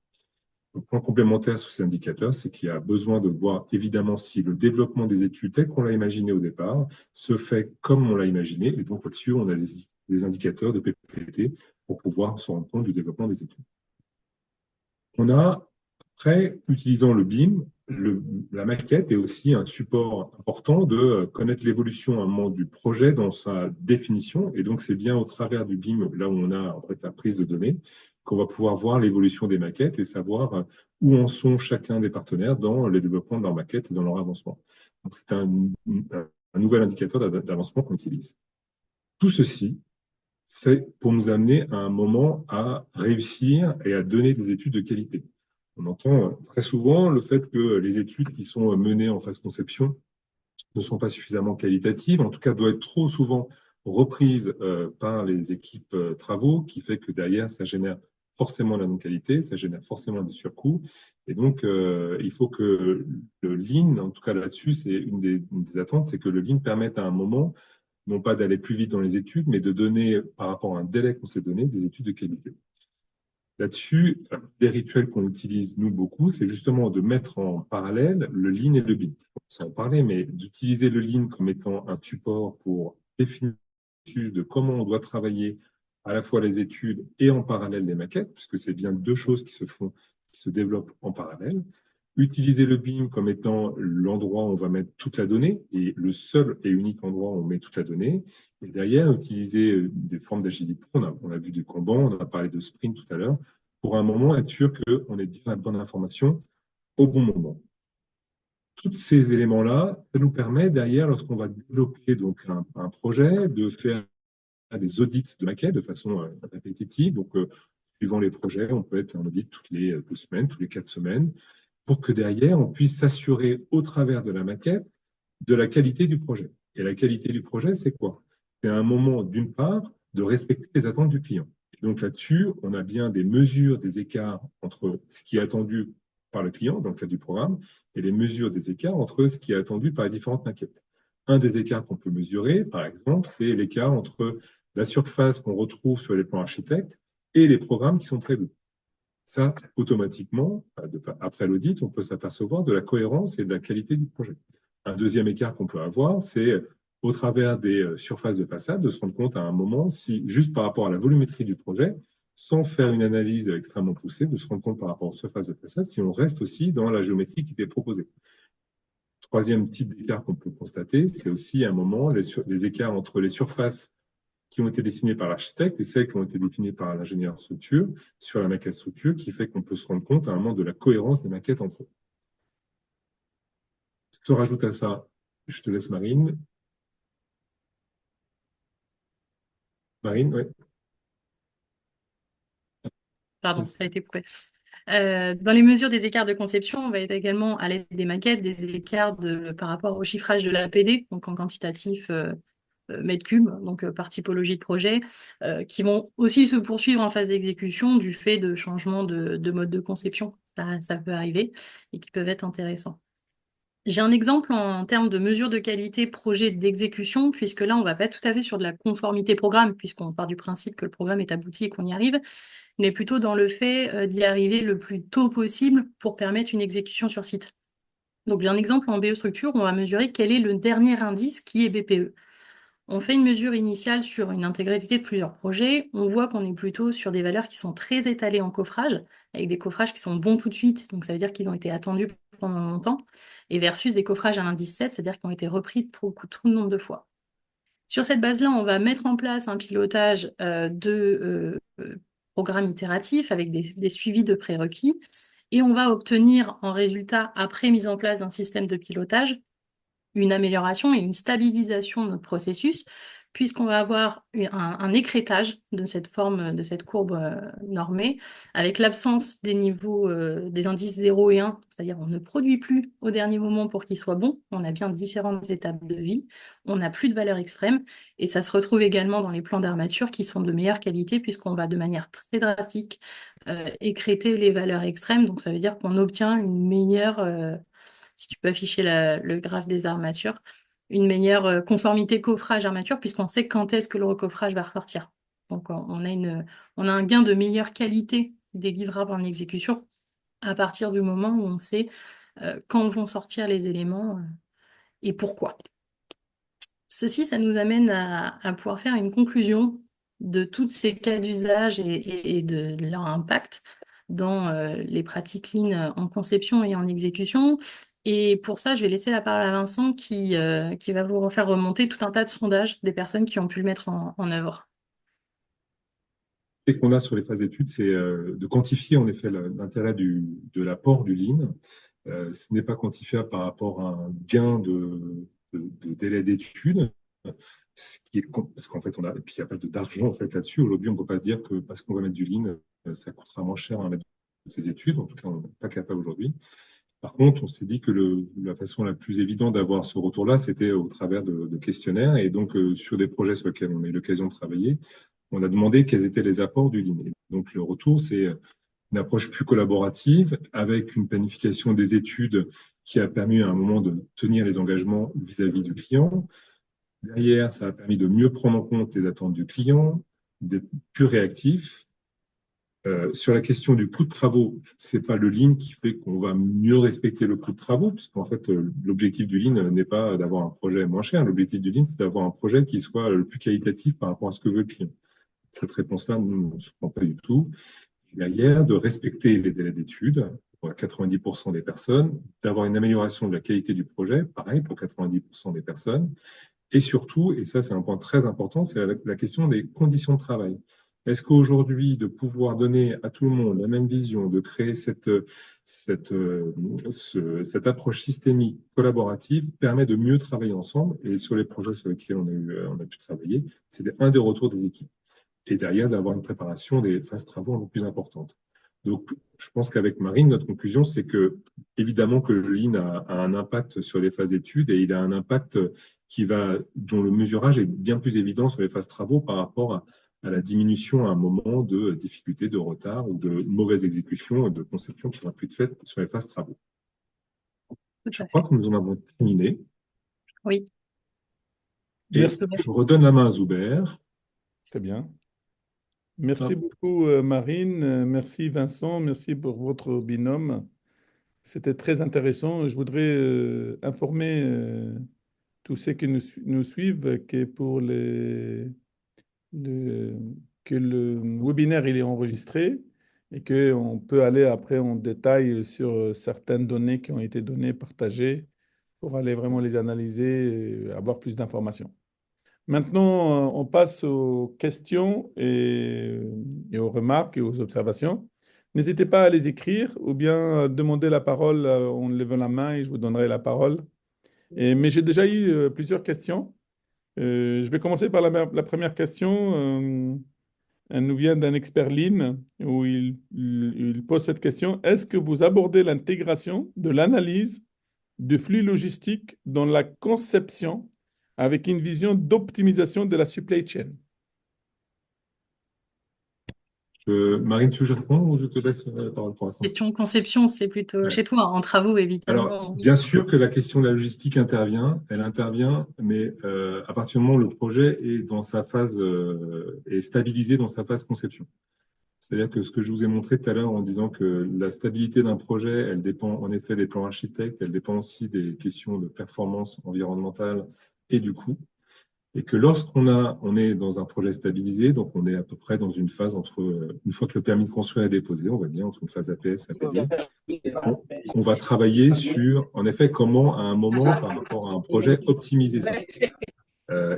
Le point complémentaire sur ces indicateurs, c'est qu'il y a besoin de voir évidemment si le développement des études tel qu'on l'a imaginé au départ se fait comme on l'a imaginé. Et donc là-dessus, on a des indicateurs de PPT pour pouvoir se rendre compte du développement des études. On a, après, utilisant le BIM, la maquette est aussi un support important de connaître l'évolution à un moment du projet dans sa définition. Et donc, c'est bien au travers du BIM, là où on a en fait la prise de données, qu'on va pouvoir voir l'évolution des maquettes et savoir où en sont chacun des partenaires dans le développement de leur maquette et dans leur avancement. Donc, c'est un nouvel indicateur d'avancement qu'on utilise. Tout ceci, c'est pour nous amener à un moment à réussir et à donner des études de qualité. On entend très souvent le fait que les études qui sont menées en phase conception ne sont pas suffisamment qualitatives, en tout cas doivent être trop souvent reprises par les équipes travaux, qui fait que derrière, ça génère forcément la non-qualité, ça génère forcément des surcoûts. Et donc, il faut que le Lean, en tout cas là-dessus, c'est une des attentes, c'est que le Lean permette à un moment non pas d'aller plus vite dans les études, mais de donner, par rapport à un délai qu'on s'est donné, des études de qualité. Là-dessus, des rituels qu'on utilise, nous, beaucoup, c'est justement de mettre en parallèle le Lean et le BIM. On en parler, mais d'utiliser le Lean comme étant un support pour définir de comment on doit travailler à la fois les études et en parallèle les maquettes, puisque c'est bien deux choses qui se font, qui se développent en parallèle. utiliser le BIM comme étant l'endroit où on va mettre toute la donnée et le seul et unique endroit où on met toute la donnée. Et derrière, utiliser des formes d'agilité. On a vu des Kanban, on a parlé de sprint tout à l'heure, pour un moment être sûr qu'on ait bien la bonne information au bon moment. Tous ces éléments-là, ça nous permet derrière, lorsqu'on va développer donc un projet, de faire des audits de maquettes de façon répétitive. Donc, suivant les projets, on peut être en audit toutes les 2 semaines, toutes les 4 semaines, pour que derrière, on puisse s'assurer au travers de la maquette de la qualité du projet. Et la qualité du projet, c'est quoi? C'est un moment, d'une part, de respecter les attentes du client. Et donc là-dessus, on a bien des mesures, des écarts entre ce qui est attendu par le client dans le cadre du programme et les mesures des écarts entre ce qui est attendu par les différentes maquettes. Un des écarts qu'on peut mesurer, par exemple, c'est l'écart entre la surface qu'on retrouve sur les plans architectes et les programmes qui sont prévus. Ça, automatiquement, après l'audit, on peut s'apercevoir de la cohérence et de la qualité du projet. Un deuxième écart qu'on peut avoir, c'est au travers des surfaces de façade, de se rendre compte à un moment, si juste par rapport à la volumétrie du projet, sans faire une analyse extrêmement poussée, de se rendre compte par rapport aux surfaces de façade, si on reste aussi dans la géométrie qui était proposée. Troisième type d'écart qu'on peut constater, c'est aussi à un moment les écarts entre les surfaces qui ont été dessinées par l'architecte et celles qui ont été définies par l'ingénieur structure sur la maquette structure, qui fait qu'on peut se rendre compte à un moment de la cohérence des maquettes entre eux. Je te rajoute à ça, je te laisse Marine. Marine, oui. Pardon, ça a été coupé. Dans les mesures des écarts de conception, on va être également à l'aide des maquettes, des écarts par rapport au chiffrage de l'APD, donc en quantitatif mètres cubes, donc par typologie de projet, qui vont aussi se poursuivre en phase d'exécution du fait de changements de mode de conception. Ça peut arriver et qui peuvent être intéressants. J'ai un exemple en termes de mesures de qualité projet d'exécution, puisque là, on ne va pas être tout à fait sur de la conformité programme, puisqu'on part du principe que le programme est abouti et qu'on y arrive, mais plutôt dans le fait d'y arriver le plus tôt possible pour permettre une exécution sur site. Donc j'ai un exemple en BE structure, on va mesurer quel est le dernier indice qui est BPE. On fait une mesure initiale sur une intégralité de plusieurs projets. On voit qu'on est plutôt sur des valeurs qui sont très étalées en coffrage, avec des coffrages qui sont bons tout de suite, donc ça veut dire qu'ils ont été attendus pendant longtemps, et versus des coffrages à l'indice 7, c'est-à-dire qu'ils ont été repris trop de nombre de fois. Sur cette base-là, on va mettre en place un pilotage de programmes itératifs avec des suivis de prérequis, et on va obtenir en résultat, après mise en place d'un système de pilotage, une amélioration et une stabilisation de notre processus, puisqu'on va avoir un écrêtage de cette forme, de cette courbe normée, avec l'absence des niveaux des indices 0 et 1, c'est-à-dire on ne produit plus au dernier moment pour qu'il soit bon, on a bien différentes étapes de vie, on n'a plus de valeur extrême, et ça se retrouve également dans les plans d'armature qui sont de meilleure qualité, puisqu'on va de manière très drastique écrêter les valeurs extrêmes, donc ça veut dire qu'on obtient une meilleure si tu peux afficher le graphe des armatures, une meilleure conformité coffrage-armature, puisqu'on sait quand est-ce que le recoffrage va ressortir. Donc, on a un gain de meilleure qualité des livrables en exécution à partir du moment où on sait quand vont sortir les éléments et pourquoi. Ceci, ça nous amène à pouvoir faire une conclusion de tous ces cas d'usage et de leur impact dans les pratiques Lean en conception et en exécution. Et pour ça, je vais laisser la parole à Vincent qui va vous faire remonter tout un tas de sondages des personnes qui ont pu le mettre en œuvre. Ce qu'on a sur les phases d'études, c'est de quantifier en effet l'intérêt de l'apport du Lean. Ce n'est pas quantifiable par rapport à un gain de délai d'étude, parce qu'en fait, et puis il n'y a pas d'argent en fait, là-dessus. Aujourd'hui, on ne peut pas dire que parce qu'on va mettre du Lean, ça coûtera moins cher à mettre ces études. En tout cas, on n'est pas capable aujourd'hui. Par contre, on s'est dit que la façon la plus évidente d'avoir ce retour-là, c'était au travers de questionnaires. Et donc, sur des projets sur lesquels on a eu l'occasion de travailler, on a demandé quels étaient les apports du Lean. Et donc, le retour, c'est une approche plus collaborative avec une planification des études qui a permis à un moment de tenir les engagements vis-à-vis du client. Derrière, ça a permis de mieux prendre en compte les attentes du client, d'être plus réactif. Sur la question du coût de travaux, c'est pas le Lean qui fait qu'on va mieux respecter le coût de travaux, puisqu'en fait, l'objectif du Lean n'est pas d'avoir un projet moins cher. L'objectif du Lean, c'est d'avoir un projet qui soit le plus qualitatif par rapport à ce que veut le client. Cette réponse-là, nous, on ne se prend pas du tout. Et derrière, de respecter les délais d'études, pour 90% des personnes, d'avoir une amélioration de la qualité du projet, pareil pour 90% des personnes, et surtout, et ça c'est un point très important, c'est la question des conditions de travail. Est-ce qu'aujourd'hui, de pouvoir donner à tout le monde la même vision, de créer cette approche systémique collaborative permet de mieux travailler ensemble? Et sur les projets sur lesquels on a pu travailler, c'était un des retours des équipes. Et derrière, d'avoir une préparation des phases travaux un peu plus importante. Donc, je pense qu'avec Marine, notre conclusion, c'est que, évidemment, que le Lean a un impact sur les phases d'études et il a un impact dont le mesurage est bien plus évident sur les phases travaux par rapport à la diminution à un moment de difficulté, de retard ou de mauvaise exécution, de conception qui va plus être faite sur les phases travaux. Tout Je à crois fait. que nous en avons terminé. Oui. Et Merci je beaucoup. redonne la main à Zuber. Très bien. Merci Hop. beaucoup, Marine. Merci, Vincent. Merci pour votre binôme. C'était très intéressant. Je voudrais informer tous ceux qui nous suivent que le, que le webinaire il est enregistré et qu'on peut aller après en détail sur certaines données qui ont été données, partagées, pour aller vraiment les analyser et avoir plus d'informations. Maintenant, on passe aux questions et aux remarques et aux observations. N'hésitez pas à les écrire ou bien à demander la parole en levant la main et je vous donnerai la parole. Mais j'ai déjà eu plusieurs questions. Je vais commencer par la première question. Elle nous vient d'un expert Lean où il pose cette question. Est-ce que vous abordez l'intégration de l'analyse du flux logistique dans la conception avec une vision d'optimisation de la supply chain? Marine, tu veux que je réponde ou je te laisse la parole pour l'instant? Question conception, c'est plutôt Ouais. chez toi. En travaux, Alors, évidemment, oui. bien sûr que la question de la logistique intervient, elle intervient, mais à partir du moment où le projet est dans sa phase, est stabilisé dans sa phase conception. C'est-à-dire que ce que je vous ai montré tout à l'heure en disant que la stabilité d'un projet, elle dépend en effet des plans architectes, elle dépend aussi des questions de performance environnementale et du coût. Et que on est dans un projet stabilisé, donc on est à peu près dans une phase une fois que le permis de construire est déposé, on va dire, entre une phase APS et APD, on va travailler sur, en effet, comment à un moment, par rapport à un projet, optimiser ça.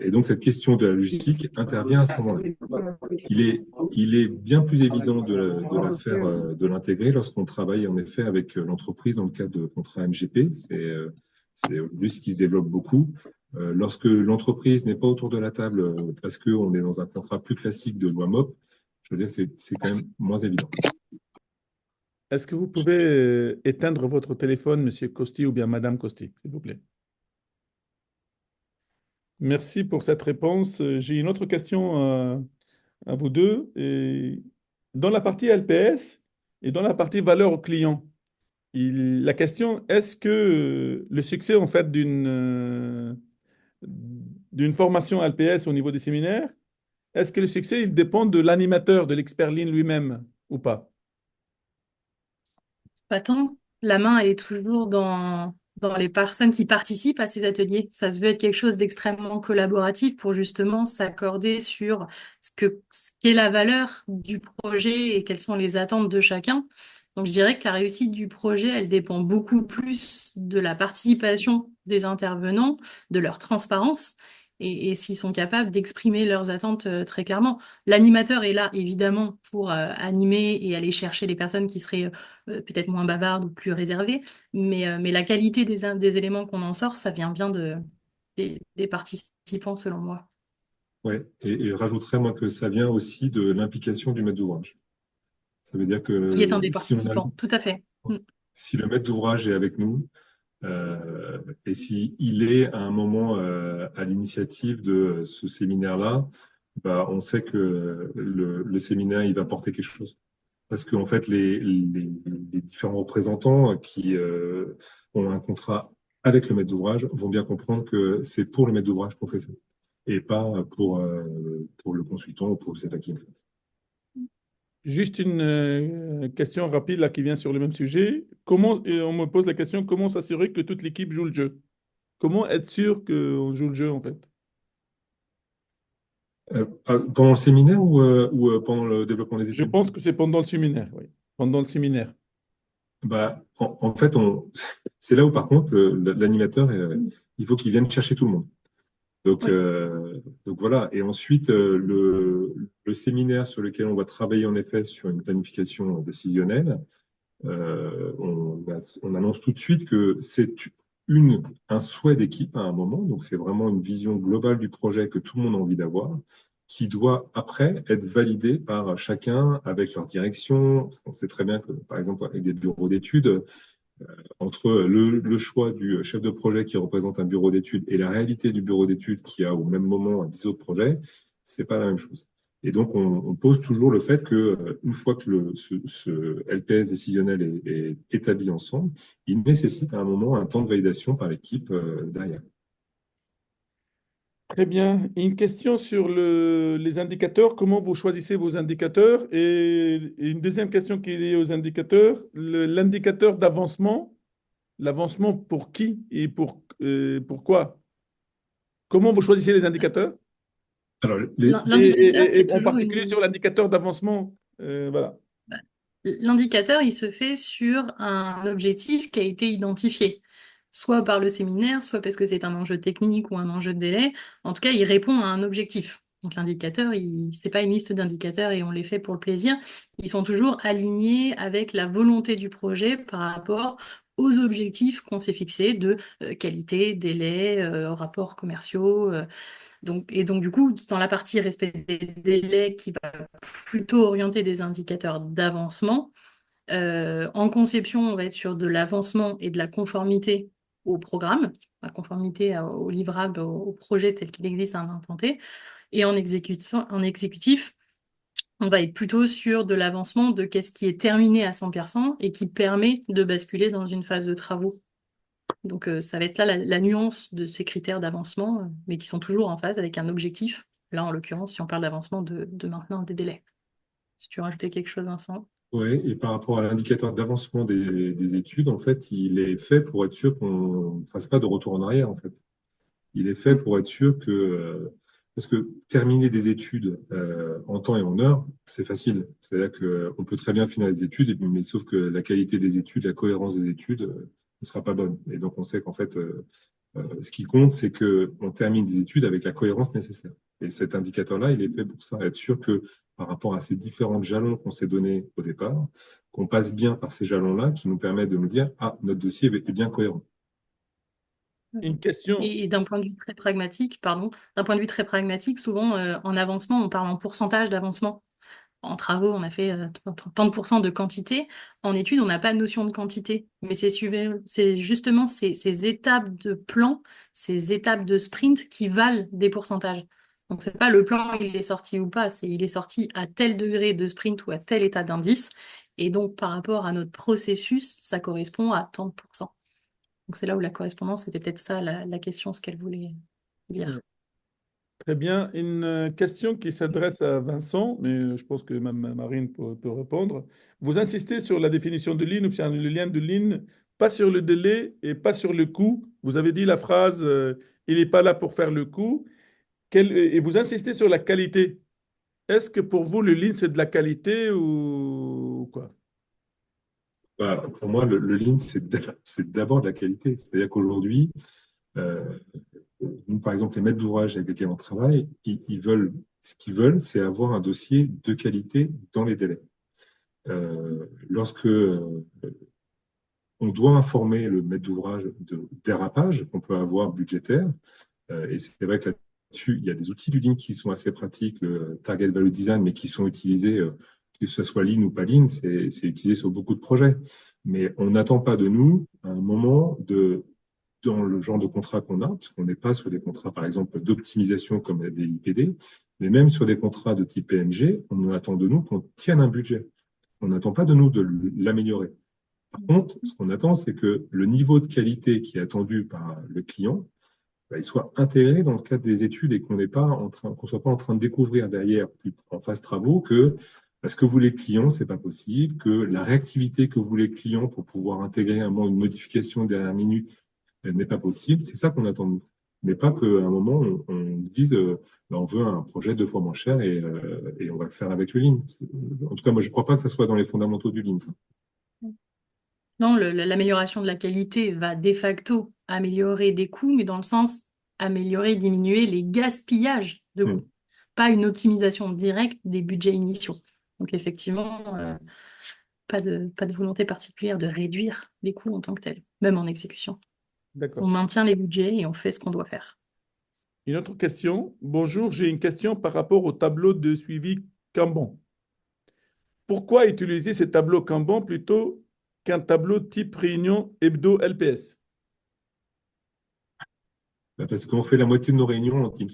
Et donc cette question de la logistique intervient à ce moment-là. Il est bien plus évident de l'intégrer lorsqu'on travaille en effet avec l'entreprise dans le cadre de contrats MGP. C'est lui ce qui se développe beaucoup. Lorsque l'entreprise n'est pas autour de la table parce qu'on est dans un contrat plus classique de loi MOP, je veux dire, c'est quand même moins évident. Est-ce que vous pouvez éteindre votre téléphone, Monsieur Costi ou bien Madame Costi, s'il vous plaît? Merci pour cette réponse. J'ai une autre question à vous deux. Et dans la partie LPS et dans la partie valeur au client, la question, est-ce que le succès en fait d'une formation LPS au niveau des séminaires, est-ce que le succès il dépend de l'animateur, de l'expert Lean lui-même ou pas? Pas tant. La main, elle est toujours dans les personnes qui participent à ces ateliers. Ça se veut être quelque chose d'extrêmement collaboratif pour justement s'accorder sur ce qu'est la valeur du projet et quelles sont les attentes de chacun. Donc, je dirais que la réussite du projet, elle dépend beaucoup plus de la participation des intervenants, de leur transparence et s'ils sont capables d'exprimer leurs attentes très clairement. L'animateur est là, évidemment, pour animer et aller chercher les personnes qui seraient peut-être moins bavardes ou plus réservées, mais la qualité des éléments qu'on en sort, ça vient bien des participants, selon moi. Ouais. Et je rajouterais, moi, que ça vient aussi de l'implication du maître d'ouvrage. Ça veut dire Qui est un que des participants, tout à fait. Mm. si le maître d'ouvrage est avec nous, et si il est à un moment à l'initiative de ce séminaire-là, bah, on sait que le séminaire, il va porter quelque chose. Parce qu'en fait, les différents représentants qui ont un contrat avec le maître d'ouvrage vont bien comprendre que c'est pour le maître d'ouvrage qu'on fait ça, et pas pour le consultant ou pour je sais pas qui. En fait. Juste une question rapide là, qui vient sur le même sujet. Comment, et on me pose la question, comment s'assurer que toute l'équipe joue le jeu? Comment être sûr qu'on joue le jeu en fait? Pendant le séminaire ou pendant le développement des Je études? pense que c'est pendant le séminaire, oui. Pendant le séminaire. En fait, c'est là où, par contre, l'animateur, il faut qu'il vienne chercher tout le monde. Oui. Donc voilà. Et ensuite, le séminaire sur lequel on va travailler, en effet, sur une planification décisionnelle, on annonce tout de suite que c'est un souhait d'équipe à un moment. Donc, c'est vraiment une vision globale du projet que tout le monde a envie d'avoir, qui doit après être validé par chacun avec leur direction. Parce qu'on sait très bien que, par exemple, avec des bureaux d'études, entre le choix du chef de projet qui représente un bureau d'études et la réalité du bureau d'études qui a au même moment 10 autres projets, c'est pas la même chose. Et donc, on pose toujours le fait que une fois que ce LPS décisionnel est établi ensemble, il nécessite à un moment un temps de validation par l'équipe derrière. Très bien. Une question sur les indicateurs. Comment vous choisissez vos indicateurs? Et une deuxième question qui est liée aux indicateurs, l'indicateur d'avancement. L'avancement pour qui et pourquoi? Comment vous choisissez les indicateurs? Alors, L'indicateur, c'est Et en toujours particulier sur l'indicateur d'avancement. Voilà. bah, l'indicateur, il se fait sur un objectif qui a été identifié, soit par le séminaire, soit parce que c'est un enjeu technique ou un enjeu de délai. En tout cas, il répond à un objectif. Donc l'indicateur, c'est pas une liste d'indicateurs et on les fait pour le plaisir. Ils sont toujours alignés avec la volonté du projet par rapport aux objectifs qu'on s'est fixés de qualité, délai, rapports commerciaux. Donc, du coup, dans la partie respect des délais qui va plutôt orienter des indicateurs d'avancement, en conception, on va être sur de l'avancement et de la conformité au programme, la conformité au livrable, au projet tel qu'il existe à un instant T. Et en exécutif, on va être plutôt sur de l'avancement de qu'est-ce qui est terminé à 100% et qui permet de basculer dans une phase de travaux. Donc, ça va être là la nuance de ces critères d'avancement, mais qui sont toujours en phase avec un objectif. Là, en l'occurrence, si on parle d'avancement de maintenant des délais. Si tu veux rajouter quelque chose, Vincent. ouais, et par rapport à l'indicateur d'avancement des études, en fait, il est fait pour être sûr qu'on ne fasse pas de retour en arrière, en fait. Il est fait pour être sûr que, parce que terminer des études en temps et en heure, c'est facile. C'est-à-dire qu'on peut très bien finir les études, mais sauf que la qualité des études, la cohérence des études ne sera pas bonne. Et donc, on sait qu'en fait, ce qui compte, c'est qu'on termine des études avec la cohérence nécessaire. Et cet indicateur-là, il est fait pour ça, être sûr que par rapport à ces différents jalons qu'on s'est donnés au départ, qu'on passe bien par ces jalons-là qui nous permettent de nous dire, ah, notre dossier est bien cohérent. Une question. Et d'un point de vue très pragmatique, pardon, d'un point de vue très pragmatique, souvent en avancement, on parle en pourcentage d'avancement. En travaux, on a fait tant de pourcents de quantité. En études, on n'a pas de notion de quantité. Mais c'est justement ces étapes de plan, ces étapes de sprint qui valent des pourcentages. Donc, c'est pas le plan, il est sorti ou pas, c'est il est sorti à tel degré de sprint ou à tel état d'indice. Et donc, par rapport à notre processus, ça correspond à tant de pourcents. Donc, c'est là où la correspondance, c'était peut-être ça la question, ce qu'elle voulait dire. Très bien. Une question qui s'adresse à Vincent, mais je pense que même Marine peut répondre. Vous insistez sur la définition de ligne ou bien le lien de ligne, pas sur le délai et pas sur le coût. Vous avez dit la phrase il n'est pas là pour faire le coût. Et vous insistez sur la qualité. Est-ce que pour vous, le lean, c'est de la qualité ou quoi? Bah, pour moi, le lean, c'est d'abord de la qualité. C'est-à-dire qu'aujourd'hui, euh, nous, par exemple, les maîtres d'ouvrage avec lesquels on travaille, ce qu'ils veulent, c'est avoir un dossier de qualité dans les délais. Lorsque on doit informer le maître d'ouvrage de dérapages qu'on peut avoir budgétaires, et c'est vrai que là-dessus, il y a des outils du Lean qui sont assez pratiques, le Target Value Design, mais qui sont utilisés, que ce soit Lean ou pas Lean, c'est utilisé sur beaucoup de projets. Mais on n'attend pas de nous, à un moment, dans le genre de contrat qu'on a, puisqu'on n'est pas sur des contrats, par exemple, d'optimisation comme des IPD, mais même sur des contrats de type PMG, on attend de nous qu'on tienne un budget. On n'attend pas de nous de l'améliorer. Par contre, ce qu'on attend, c'est que le niveau de qualité qui est attendu par le client, bah, il soit intégré dans le cadre des études et qu'on soit pas en train de découvrir derrière, en phase travaux, que ce que voulaient les clients, c'est pas possible, que la réactivité que voulaient les clients pour pouvoir intégrer un moment une modification dernière minute n'est pas possible. C'est ça qu'on attend de nous. Mais pas qu'à un moment, on dise bah, on veut un projet 2 fois moins cher et on va le faire avec le Lean. En tout cas, moi, je ne crois pas que ça soit dans les fondamentaux du Lean, ça. Non, l'amélioration de la qualité va de facto améliorer des coûts, mais dans le sens améliorer, diminuer les gaspillages de Hmm. coûts, pas une optimisation directe des budgets initiaux. Donc effectivement, pas de volonté particulière de réduire les coûts en tant que tels, même en exécution. On D'accord. maintient les budgets et on fait ce qu'on doit faire. Une autre question. Bonjour, j'ai une question par rapport au tableau de suivi Kanban. Pourquoi utiliser ce tableau Kanban plutôt qu'un tableau type réunion hebdo LPS? Parce qu'on fait la moitié de nos réunions en Teams.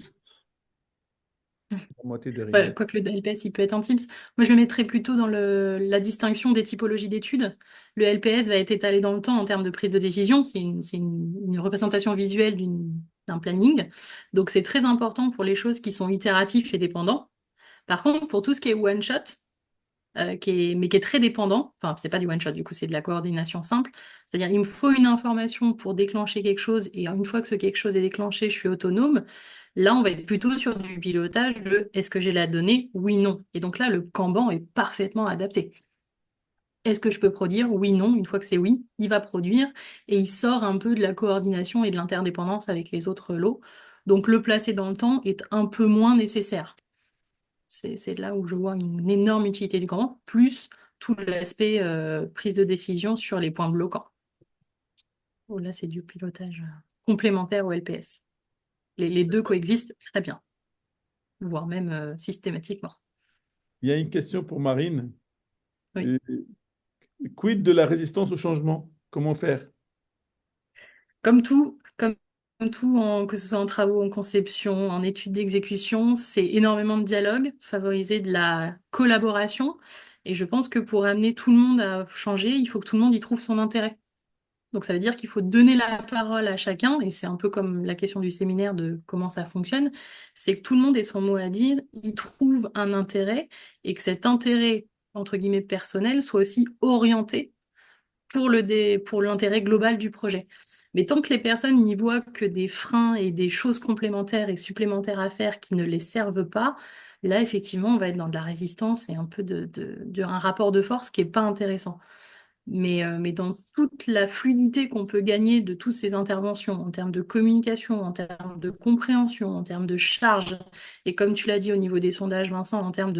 La moitié des Ouais, réunions. quoique le LPS, il peut être en Teams. Moi, je le mettrais plutôt dans la distinction des typologies d'études. Le LPS va être étalé dans le temps en termes de prise de décision. C'est une représentation visuelle d'un planning. Donc, c'est très important pour les choses qui sont itératives et dépendants. Par contre, pour tout ce qui est one-shot, mais qui est très dépendant, enfin, c'est pas du one-shot, du coup, c'est de la coordination simple. C'est-à-dire, il me faut une information pour déclencher quelque chose, et une fois que ce quelque chose est déclenché, je suis autonome. Là, on va être plutôt sur du pilotage de est-ce que j'ai la donnée? Oui, non. Et donc là, le Kanban est parfaitement adapté. Est-ce que je peux produire? Oui, non. Une fois que c'est oui, il va produire et il sort un peu de la coordination et de l'interdépendance avec les autres lots. Donc le placer dans le temps est un peu moins nécessaire. C'est là où je vois une énorme utilité du Kanban, plus tout l'aspect prise de décision sur les points bloquants. Oh, là, c'est du pilotage complémentaire au LPS. Les deux coexistent très bien, voire même systématiquement. Il y a une question pour Marine. Oui. Euh, Quid de la résistance au changement? Comment faire? Comme tout, que ce soit en travaux, en conception, en études d'exécution, c'est énormément de dialogue, favoriser de la collaboration. Et je pense que pour amener tout le monde à changer, il faut que tout le monde y trouve son intérêt. Donc ça veut dire qu'il faut donner la parole à chacun, et c'est un peu comme la question du séminaire de comment ça fonctionne, c'est que tout le monde ait son mot à dire, y trouve un intérêt, et que cet intérêt, entre guillemets, personnel, soit aussi orienté pour l'intérêt global du projet. Mais tant que les personnes n'y voient que des freins et des choses complémentaires et supplémentaires à faire qui ne les servent pas, là, effectivement, on va être dans de la résistance et un peu un rapport de force qui n'est pas intéressant. Mais dans toute la fluidité qu'on peut gagner de toutes ces interventions, en termes de communication, en termes de compréhension, en termes de charge, et comme tu l'as dit au niveau des sondages, Vincent, en termes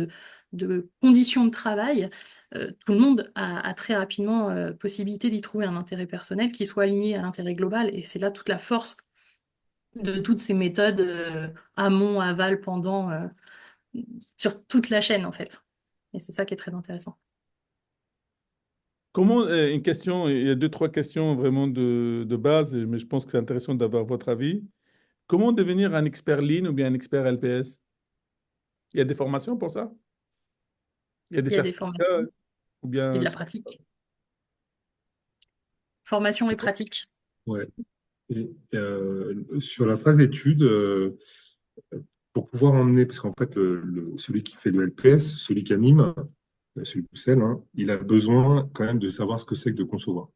de conditions de travail, tout le monde a très rapidement possibilité d'y trouver un intérêt personnel qui soit aligné à l'intérêt global. Et c'est là toute la force de toutes ces méthodes amont, aval, pendant, sur toute la chaîne, en fait. Et c'est ça qui est très intéressant. Comment, une question, il y a deux, trois questions vraiment de base, mais je pense que c'est intéressant d'avoir votre avis. Comment devenir un expert Lean ou bien un expert LPS? Il y a des formations pour ça? Il y a des Il y a des certificats formations ou et bien... de la pratique. Formation et pratique. Ouais. Et, sur la phase d'étude, pour pouvoir emmener, parce qu'en fait, celui qui fait le LPS, celui qui anime, celui qui scelle, hein, il a besoin quand même de savoir ce que c'est que de concevoir.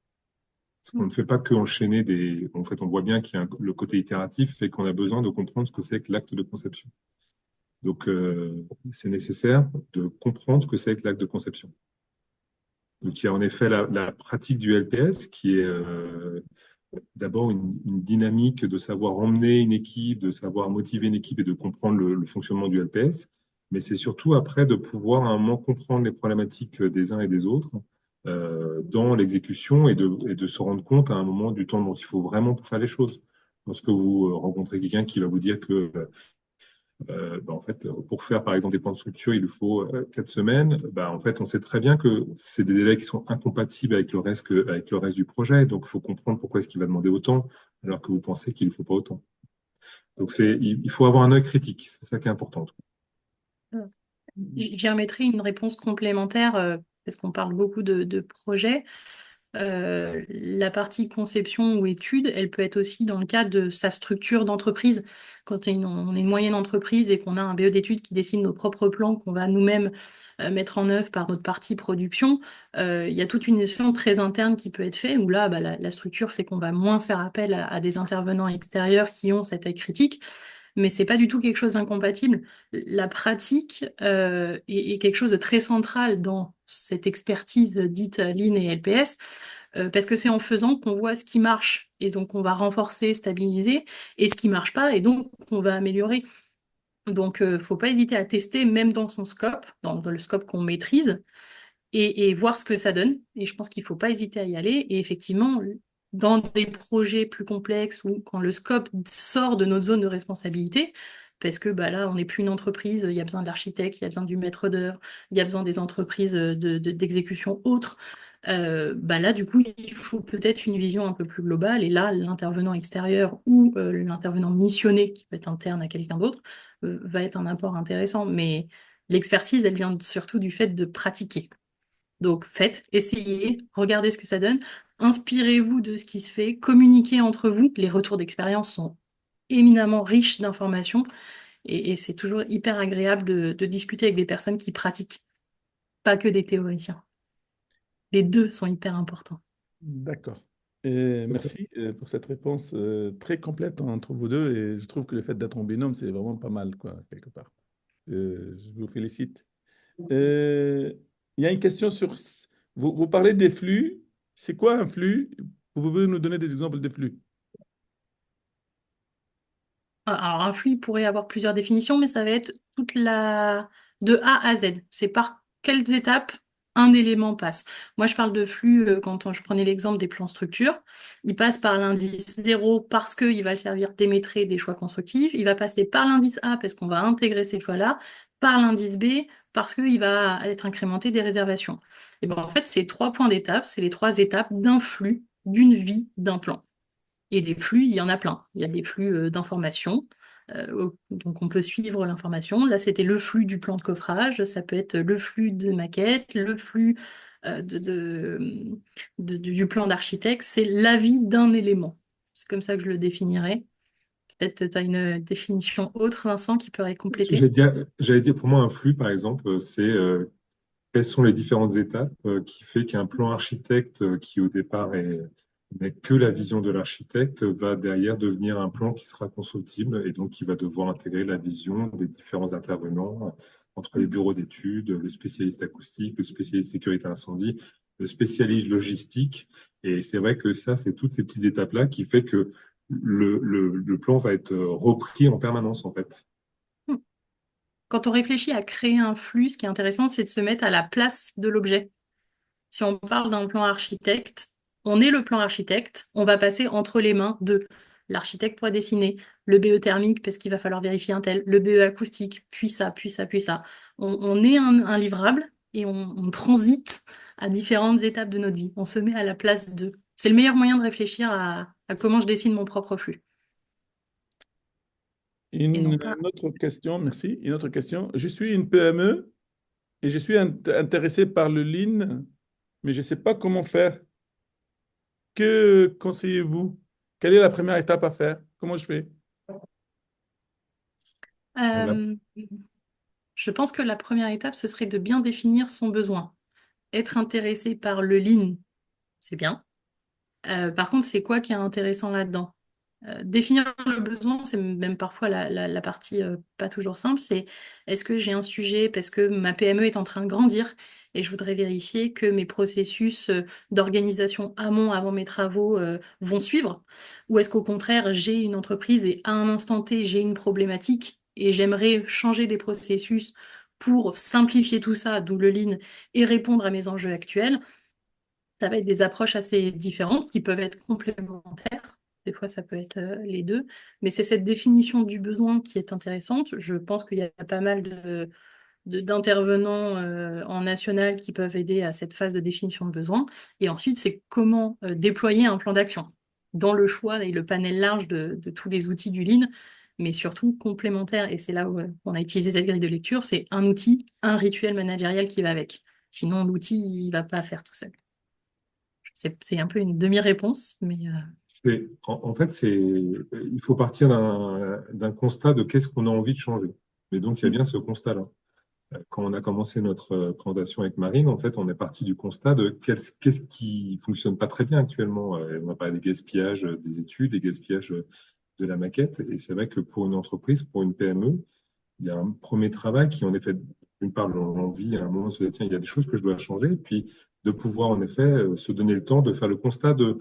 Parce qu'on ne fait pas que enchaîner des. En fait, on voit bien qu'il y a le côté itératif fait qu'on a besoin de comprendre ce que c'est que l'acte de conception. Donc, c'est nécessaire de comprendre ce que c'est que l'acte de conception. Donc, il y a en effet la pratique du LPS qui est d'abord une dynamique de savoir emmener une équipe, de savoir motiver une équipe et de comprendre le fonctionnement du LPS. Mais c'est surtout après de pouvoir à un moment comprendre les problématiques des uns et des autres dans l'exécution et de se rendre compte à un moment du temps dont il faut vraiment pour faire les choses. Lorsque vous rencontrez quelqu'un qui va vous dire que en fait, pour faire par exemple des plans de structure, il lui faut 4 semaines. En fait, on sait très bien que c'est des délais qui sont incompatibles avec avec le reste du projet. Donc, il faut comprendre pourquoi est-ce qu'il va demander autant, alors que vous pensez qu'il ne faut pas autant. Donc, il faut avoir un œil critique. C'est ça qui est important. J'y remettrai une réponse complémentaire parce qu'on parle beaucoup de projets. La partie conception ou étude, elle peut être aussi dans le cadre de sa structure d'entreprise. Quand on est une moyenne entreprise et qu'on a un BE d'études qui dessine nos propres plans qu'on va nous-mêmes mettre en œuvre par notre partie production, il y a toute une gestion très interne qui peut être faite, où là, la structure fait qu'on va moins faire appel à des intervenants extérieurs qui ont cet œil critique. Mais c'est pas du tout quelque chose d'incompatible. La pratique est quelque chose de très central dans cette expertise dite Lean et LPS. parce que c'est en faisant qu'on voit ce qui marche, et donc on va renforcer, stabiliser, et ce qui marche pas, et donc on va améliorer. Donc, faut pas hésiter à tester, même dans son scope, dans le scope qu'on maîtrise, et voir ce que ça donne. Et je pense qu'il faut pas hésiter à y aller. Et effectivement, dans des projets plus complexes ou quand le scope sort de notre zone de responsabilité, parce que bah, là, on n'est plus une entreprise, il y a besoin de l'architecte, il y a besoin du maître d'œuvre, il y a besoin des entreprises d'exécution autres. Bah là, du coup, il faut peut-être une vision un peu plus globale. Et là, l'intervenant extérieur ou l'intervenant missionné, qui peut être interne à quelqu'un d'autre, va être un apport intéressant. Mais l'expertise, elle vient surtout du fait de pratiquer. Donc faites, essayez, regardez ce que ça donne, inspirez-vous de ce qui se fait, communiquez entre vous. Les retours d'expérience sont éminemment riches d'informations et c'est toujours hyper agréable de discuter avec des personnes qui pratiquent, pas que des théoriciens. Les deux sont hyper importants. D'accord. Et merci pour cette réponse très complète entre vous deux. Et je trouve que le fait d'être en binôme, c'est vraiment pas mal, quoi, quelque part. Je vous félicite. Euh, Il y a une question sur... vous parlez des flux. C'est quoi un flux? Vous pouvez nous donner des exemples de flux? Alors, un flux pourrait avoir plusieurs définitions, mais ça va être toute la... de A à Z. C'est par quelles étapes un élément passe. Moi, je parle de flux je prenais l'exemple des plans structure. Il passe par l'indice 0 parce qu'il va le servir d'émétrer des choix constructifs. Il va passer par l'indice A parce qu'on va intégrer ces choix-là, par l'indice B parce qu'il va être incrémenté des réservations. Et ben, en fait, ces trois points d'étape, c'est les trois étapes d'un flux, d'une vie, d'un plan. Et des flux, il y en a plein. Il y a des flux d'information. Donc on peut suivre l'information. Là, c'était le flux du plan de coffrage. Ça peut être le flux de maquette, le flux du plan d'architecte. C'est l'avis d'un élément. C'est comme ça que je le définirais. Peut-être tu as une définition autre, Vincent, qui pourrait compléter. J'allais dire, pour moi, un flux, par exemple, c'est quelles sont les différentes étapes qui fait qu'un plan architecte qui au départ n'est que la vision de l'architecte va derrière devenir un plan qui sera constructible et donc qui va devoir intégrer la vision des différents intervenants entre les bureaux d'études, le spécialiste acoustique, le spécialiste sécurité incendie, le spécialiste logistique. Et c'est vrai que ça, c'est toutes ces petites étapes-là qui fait que le plan va être repris en permanence, en fait. Quand on réfléchit à créer un flux, ce qui est intéressant, c'est de se mettre à la place de l'objet. Si on parle d'un plan architecte, on est le plan architecte, on va passer entre les mains de l'architecte pour dessiner, le BE thermique parce qu'il va falloir vérifier un tel, le BE acoustique, puis ça, puis ça, puis ça. On est un livrable et on transite à différentes étapes de notre vie. On se met à la place de. C'est le meilleur moyen de réfléchir à comment je dessine mon propre flux. Et non Une pas. autre question, merci. Une autre question. Je suis une PME et je suis intéressé par le Lean, mais je ne sais pas comment faire. Que conseillez-vous? Quelle est la première étape à faire? Comment je fais? Voilà. Euh, je pense que la première étape, ce serait de bien définir son besoin. Être intéressé par le lean, c'est bien. Par contre, c'est quoi qui est intéressant là-dedans? Définir le besoin, c'est même parfois la partie pas toujours simple. C'est est-ce que j'ai un sujet parce que ma PME est en train de grandir et je voudrais vérifier que mes processus d'organisation amont avant mes travaux vont suivre? Ou est-ce qu'au contraire, j'ai une entreprise et à un instant T, j'ai une problématique et j'aimerais changer des processus pour simplifier tout ça, d'où le lean, et répondre à mes enjeux actuels? Ça va être des approches assez différentes qui peuvent être complémentaires. Des fois, ça peut être les deux. Mais c'est cette définition du besoin qui est intéressante. Je pense qu'il y a pas mal d'intervenants en national qui peuvent aider à cette phase de définition de besoin. Et ensuite, c'est comment déployer un plan d'action dans le choix et le panel large de tous les outils du Lean, mais surtout complémentaire. Et c'est là où on a utilisé cette grille de lecture. C'est un outil, un rituel managérial qui va avec. Sinon, l'outil, il ne va pas faire tout seul. C'est un peu une demi-réponse, mais En fait, il faut partir d'un constat de qu'est-ce qu'on a envie de changer. Mais donc, il y a bien ce constat-là. Quand on a commencé notre présentation avec Marine, en fait, on est parti du constat de qu'est-ce qui fonctionne pas très bien actuellement. On a parlé des gaspillages des études, des gaspillages de la maquette. Et c'est vrai que pour une entreprise, pour une PME, il y a un premier travail qui, en effet, d'une part, l'envie, à un moment, se dit, tiens, il y a des choses que je dois changer. Et puis, de pouvoir en effet se donner le temps de faire le constat de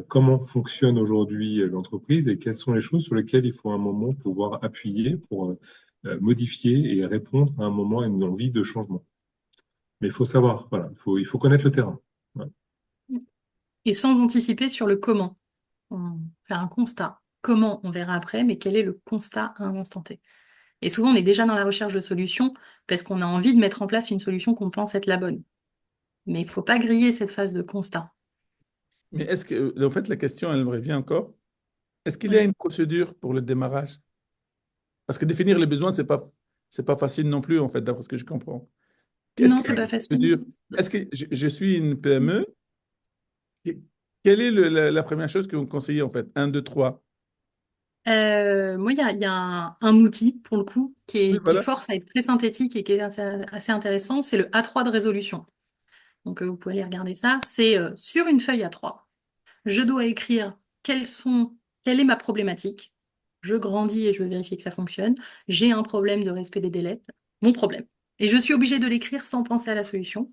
comment fonctionne aujourd'hui l'entreprise et quelles sont les choses sur lesquelles il faut à un moment pouvoir appuyer pour modifier et répondre à un moment à une envie de changement. Mais il faut savoir, voilà, il faut connaître le terrain. Voilà. Et sans anticiper sur le comment. On fait un constat. Comment, on verra après, mais quel est le constat à un instant T? Et souvent, on est déjà dans la recherche de solutions parce qu'on a envie de mettre en place une solution qu'on pense être la bonne. Mais il ne faut pas griller cette phase de constat. Mais est-ce que, en fait, la question, elle me revient encore. Est-ce qu'il y a Oui. une procédure pour le démarrage? Parce que définir les besoins, c'est pas facile non plus, en fait, d'après ce que je comprends. Est-ce Non, qu'il y c'est a pas une facile. procédure? Est-ce que je suis une PME? Que- Quelle est la première chose que vous me conseillez, en fait? Un, deux, trois. Moi, il y a un outil, pour le coup, Oui, qui voilà. force à être très synthétique et qui est assez intéressant. C'est le A3 de résolution. Donc, vous pouvez aller regarder ça. C'est sur une feuille A3. Je dois écrire quelle est ma problématique. Je grandis et je veux vérifier que ça fonctionne. J'ai un problème de respect des délais. Mon problème. Et je suis obligée de l'écrire sans penser à la solution.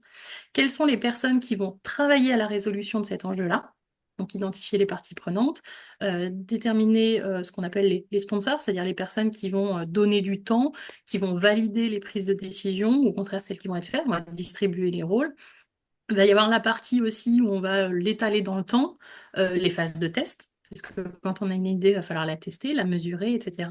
Quelles sont les personnes qui vont travailler à la résolution de cet enjeu-là? Donc, identifier les parties prenantes, déterminer ce qu'on appelle les sponsors, c'est-à-dire les personnes qui vont donner du temps, qui vont valider les prises de décision, ou au contraire celles qui vont être faites. On va distribuer les rôles. Il va y avoir la partie aussi où on va l'étaler dans le temps, les phases de test, parce que quand on a une idée, il va falloir la tester, la mesurer, etc.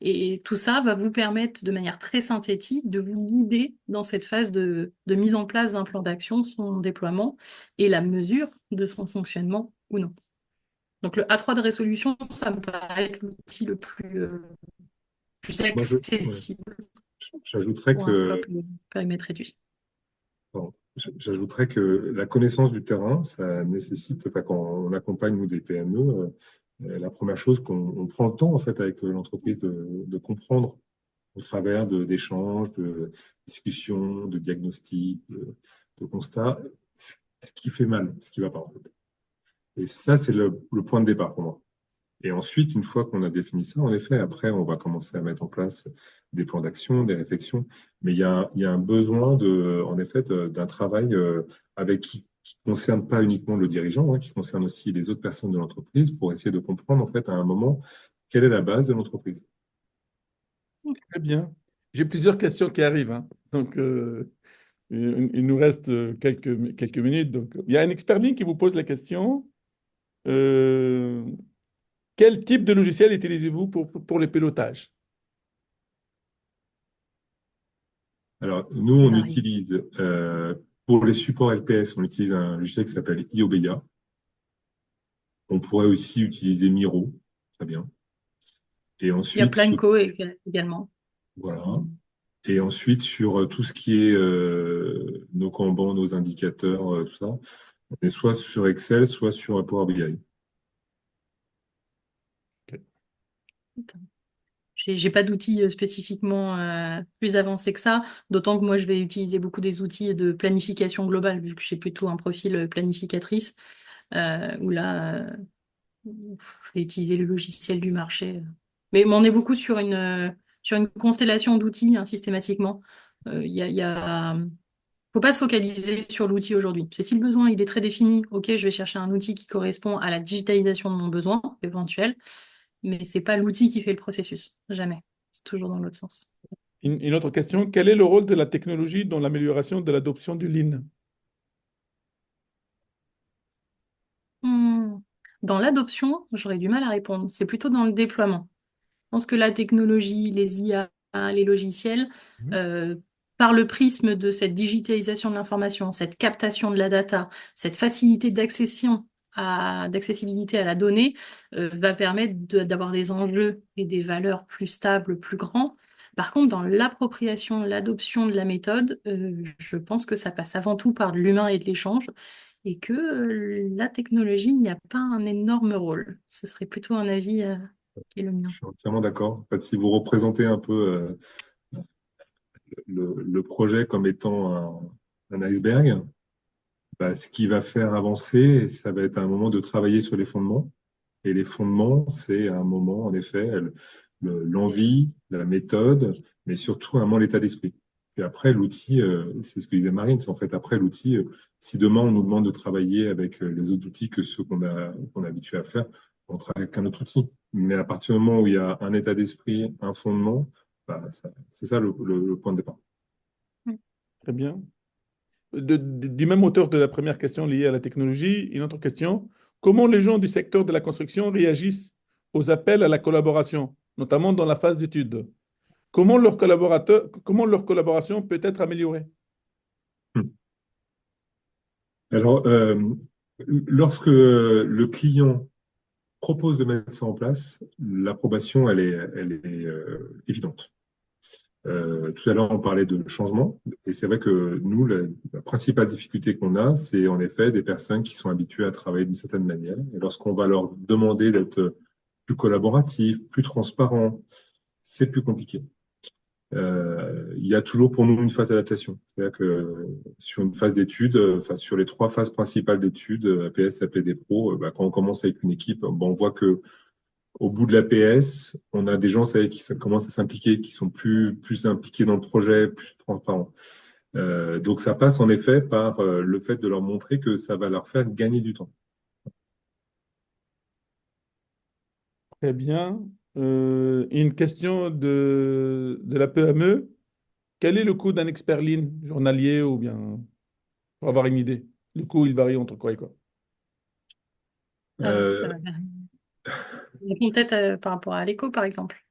Et tout ça va vous permettre de manière très synthétique de vous guider dans cette phase de mise en place d'un plan d'action, son déploiement et la mesure de son fonctionnement ou non. Donc le A3 de résolution, ça me paraît être l'outil le plus Moi, ouais, accessible j'ajouterais pour un que scope périmètre réduit. Bon, j'ajouterais que la connaissance du terrain, ça nécessite, enfin, quand on accompagne nous des PME, la première chose qu'on prend le temps en fait avec l'entreprise de comprendre au travers d'échanges, de discussions, de diagnostics, de constats, ce qui fait mal, ce qui ne va pas en fait. Et ça, c'est le point de départ pour moi. Et ensuite, une fois qu'on a défini ça, en effet, après, on va commencer à mettre en place des plans d'action, des réflexions. Mais il y a un besoin en effet, d'un travail qui concerne pas uniquement le dirigeant, hein, qui concerne aussi les autres personnes de l'entreprise pour essayer de comprendre, en fait, à un moment, quelle est la base de l'entreprise. Très bien. J'ai plusieurs questions qui arrivent, hein. Donc, il nous reste quelques minutes. Donc, il y a un expert ligne qui vous pose la question. euh, Quel type de logiciel utilisez-vous pour le pilotage? Alors, nous, on Pareil. utilise, pour les supports LPS, on utilise un logiciel qui s'appelle Iobeya. On pourrait aussi utiliser Miro, très bien. Et Il y a ensuite, Planco également. voilà. Et ensuite, sur tout ce qui est nos Kanban, nos indicateurs, tout ça, on est soit sur Excel, soit sur Power BI. Ok. J'ai pas d'outils spécifiquement plus avancés que ça, d'autant que moi je vais utiliser beaucoup des outils de planification globale, vu que j'ai plutôt un profil planificatrice, où là je vais utiliser le logiciel du marché. Mais on est beaucoup sur une constellation d'outils hein, systématiquement. Faut pas se focaliser sur l'outil aujourd'hui. C'est si le besoin il est très défini, ok, je vais chercher un outil qui correspond à la digitalisation de mon besoin éventuel, mais c'est pas l'outil qui fait le processus, jamais. C'est toujours dans l'autre sens. Une autre question, quel est le rôle de la technologie dans l'amélioration de l'adoption du Lean? Hmm. Dans l'adoption, j'aurais du mal à répondre. C'est plutôt dans le déploiement. Je pense que la technologie, les IA, les logiciels, Mhm. euh, par le prisme de cette digitalisation de l'information, cette captation de la data, cette facilité d'accessibilité à la donnée, va permettre d'avoir des enjeux et des valeurs plus stables, plus grands. Par contre, dans l'appropriation, l'adoption de la méthode, je pense que ça passe avant tout par de l'humain et de l'échange, et que la technologie n'y a pas un énorme rôle. Ce serait plutôt un avis qui est le Je mien. suis entièrement d'accord. En fait, si vous représentez un peu le projet comme étant un iceberg, bah, ce qui va faire avancer, ça va être un moment de travailler sur les fondements. Et les fondements, c'est un moment, en effet, l'envie, la méthode, mais surtout un moment l'état d'esprit. Et après, l'outil, c'est ce que disait Marine, c'est en fait après l'outil, si demain on nous demande de travailler avec les autres outils que ceux qu'on est habitué à faire, on travaille avec un autre outil. Mais à partir du moment où il y a un état d'esprit, un fondement, bah, c'est ça le point de départ. Très bien. Du même auteur de la première question liée à la technologie, une autre question. Comment les gens du secteur de la construction réagissent aux appels à la collaboration, notamment dans la phase d'étude? Comment leur collaboration peut être améliorée? Hmm. Alors, lorsque le client propose de mettre ça en place, l'approbation, elle est évidente. Tout à l'heure, on parlait de changement, et c'est vrai que nous, la principale difficulté qu'on a, c'est en effet des personnes qui sont habituées à travailler d'une certaine manière. Et lorsqu'on va leur demander d'être plus collaboratifs, plus transparents, c'est plus compliqué. Il y a toujours pour nous une phase d'adaptation. C'est-à-dire que sur une phase d'étude, enfin sur les 3 phases principales d'études, APS, APD Pro, bah, quand on commence avec une équipe, bon, on voit que au bout de l'APS, on a des gens, ça y est, commencent à s'impliquer, qui sont plus impliqués dans le projet, plus transparents. Donc ça passe en effet par le fait de leur montrer que ça va leur faire gagner du temps. Très bien. Une question de la PME. Quel est le coût d'un expert Lean journalier ou bien pour avoir une idée? Le coût, il varie entre quoi et quoi? Ça Euh, va répondre peut-être par rapport à l'éco, par exemple.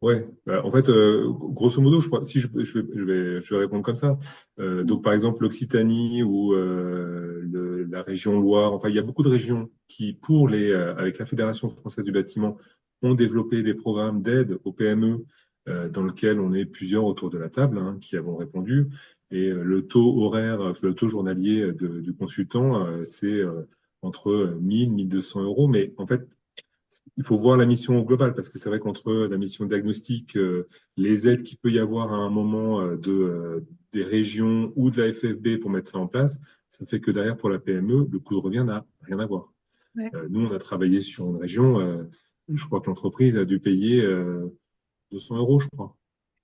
Ouais, en fait, grosso modo, je crois, si je vais répondre comme ça. Donc, par exemple, l'Occitanie ou la région Loire, enfin, il y a beaucoup de régions qui, avec la Fédération française du bâtiment, ont développé des programmes d'aide aux PME dans lesquels on est plusieurs autour de la table hein, qui avons répondu. Et le taux horaire, le taux journalier du consultant, c'est entre 1000 1200 euros. Mais en fait, il faut voir la mission globale parce que c'est vrai qu'entre la mission diagnostic, les aides qu'il peut y avoir à un moment des régions ou de la FFB pour mettre ça en place, ça fait que derrière pour la PME, le coût de revient n'a rien à voir. Ouais. Nous, on a travaillé sur une région, je crois que l'entreprise a dû payer 200 euros, je crois.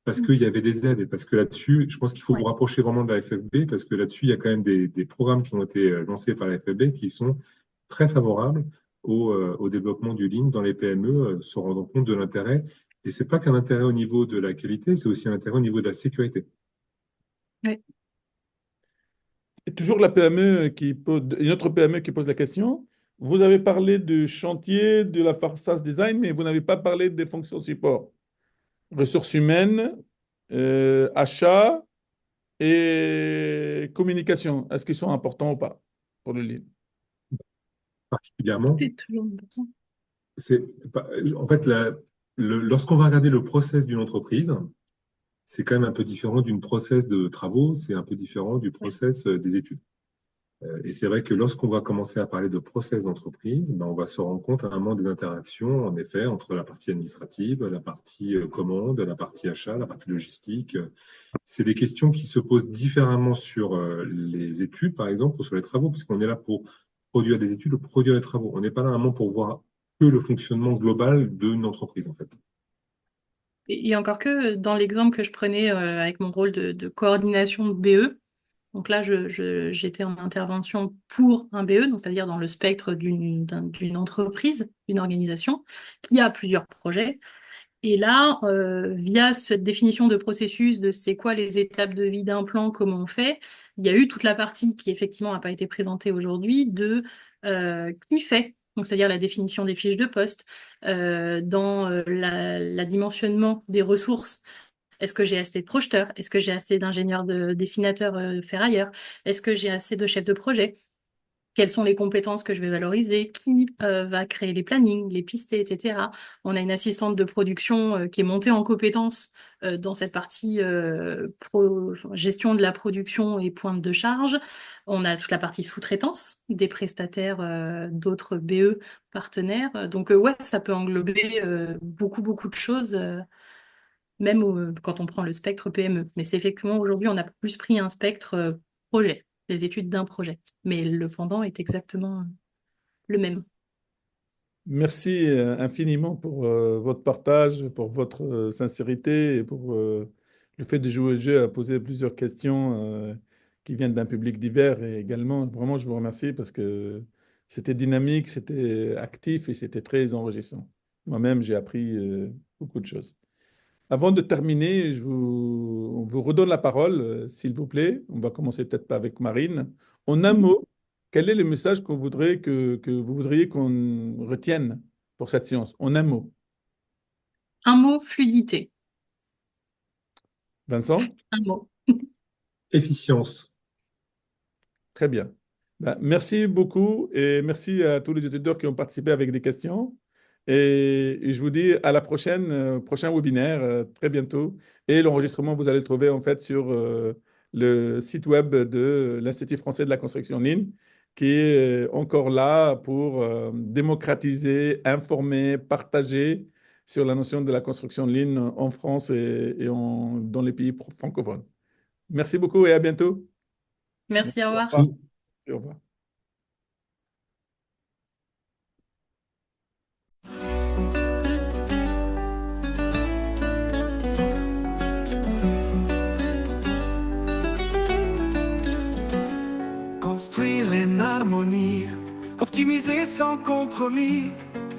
Parce qu'il y avait des aides et parce que là-dessus, je pense qu'il faut vous Ouais. rapprocher vraiment de la FFB parce que là-dessus, il y a quand même des programmes qui ont été lancés par la FFB qui sont très favorables au développement du Lean dans les PME, se rendant compte de l'intérêt. Et c'est pas qu'un intérêt au niveau de la qualité, c'est aussi un intérêt au niveau de la sécurité. Ouais. Et toujours la PME une autre PME qui pose la question. Vous avez parlé du chantier, de la façade design, mais vous n'avez pas parlé des fonctions support. Ressources humaines, achats et communication. Est-ce qu'ils sont importants ou pas pour le lead? Particulièrement, C'est toujours important. c'est en fait lorsqu'on va regarder le process d'une entreprise, c'est quand même un peu différent d'une process de travaux, c'est un peu différent du Ouais. process des études. Et c'est vrai que lorsqu'on va commencer à parler de process d'entreprise, ben, on va se rendre compte à un moment des interactions, en effet, entre la partie administrative, la partie commande, la partie achat, la partie logistique. C'est des questions qui se posent différemment sur les études, par exemple, ou sur les travaux, puisqu'on est là pour produire des études ou produire des travaux. On n'est pas là vraiment pour voir que le fonctionnement global d'une entreprise, en fait. Et encore que dans l'exemple que je prenais avec mon rôle de coordination de BE, donc là, j'étais en intervention pour un BE, donc c'est-à-dire dans le spectre d'une entreprise, d'une organisation, qui a plusieurs projets. Et là, via cette définition de processus, de c'est quoi les étapes de vie d'un plan, comment on fait, il y a eu toute la partie qui effectivement n'a pas été présentée aujourd'hui de qui fait. Donc, c'est-à-dire la définition des fiches de poste, dans la dimensionnement des ressources. Est-ce que j'ai assez de projeteurs? Est-ce que j'ai assez d'ingénieurs, dessinateurs, ferrailleurs? Est-ce que j'ai assez de chefs de projet? Quelles sont les compétences que je vais valoriser? Qui va créer les plannings, les pistés, etc. On a une assistante de production qui est montée en compétences dans cette partie gestion de la production et pointe de charge. On a toute la partie sous-traitance des prestataires, d'autres BE partenaires. Donc ouais, ça peut englober beaucoup, beaucoup de choses. Même quand on prend le spectre PME. Mais c'est effectivement, aujourd'hui, on a plus pris un spectre projet, les études d'un projet. Mais le pendant est exactement le même. Merci infiniment pour votre partage, pour votre sincérité et pour le fait de jouer au jeu a posé plusieurs questions qui viennent d'un public divers et également, vraiment, je vous remercie parce que c'était dynamique, c'était actif et c'était très enrichissant. Moi-même, j'ai appris beaucoup de choses. Avant de terminer, on vous redonne la parole, s'il vous plaît. On va commencer peut-être pas avec Marine. En un mot, quel est le message que vous voudriez qu'on retienne pour cette séance? En un mot. Un mot, fluidité. Vincent? Un mot. Efficience. Très bien. Ben, merci beaucoup et merci à tous les étudiants qui ont participé avec des questions. Et je vous dis à la prochaine, prochain webinaire, très bientôt. Et l'enregistrement, vous allez le trouver en fait sur le site web de l'Institut français de la construction en ligne, qui est encore là pour démocratiser, informer, partager sur la notion de la construction en ligne en France et dans les pays francophones. Merci beaucoup et à bientôt. Merci, au revoir. Au revoir. Au revoir. Construire en harmonie, optimiser sans compromis.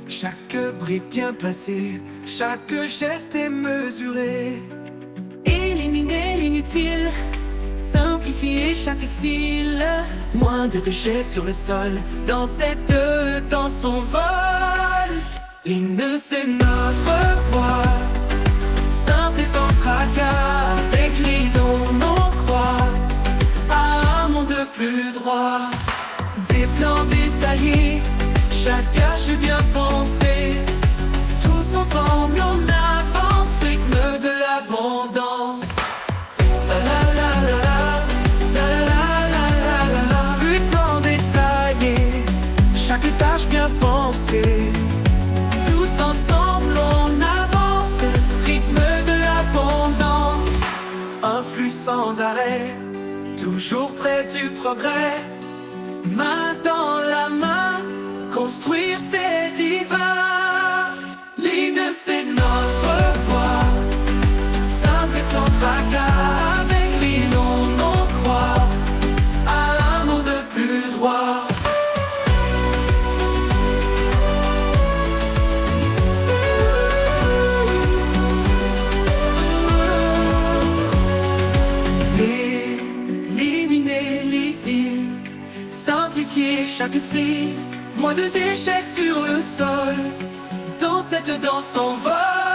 Chaque brique bien placée, chaque geste est mesuré. Éliminer l'inutile, simplifier chaque fil. Moins de déchets sur le sol, dans son vol. Ligne, c'est notre voie, simple et sans tracas. Avec l'idon, on croit à un monde plus droit. Des plans détaillés, chaque cache bien pensé. Tous ensemble on avance, rythme de l'abondance. La la la la la la la la la la. Des plans détaillés, chaque tâche bien pensée. Tous ensemble on avance, rythme de l'abondance. Un flux sans arrêt, toujours près du progrès. Main dans la main, construire c'est divin. Ligne, c'est notre voie, simple et sans tracas. Avec l'idon, on croit à un monde plus droit. Éliminer l'utile, simplifier chaque fil. Moins de déchets sur le sol, dans cette danse on vole.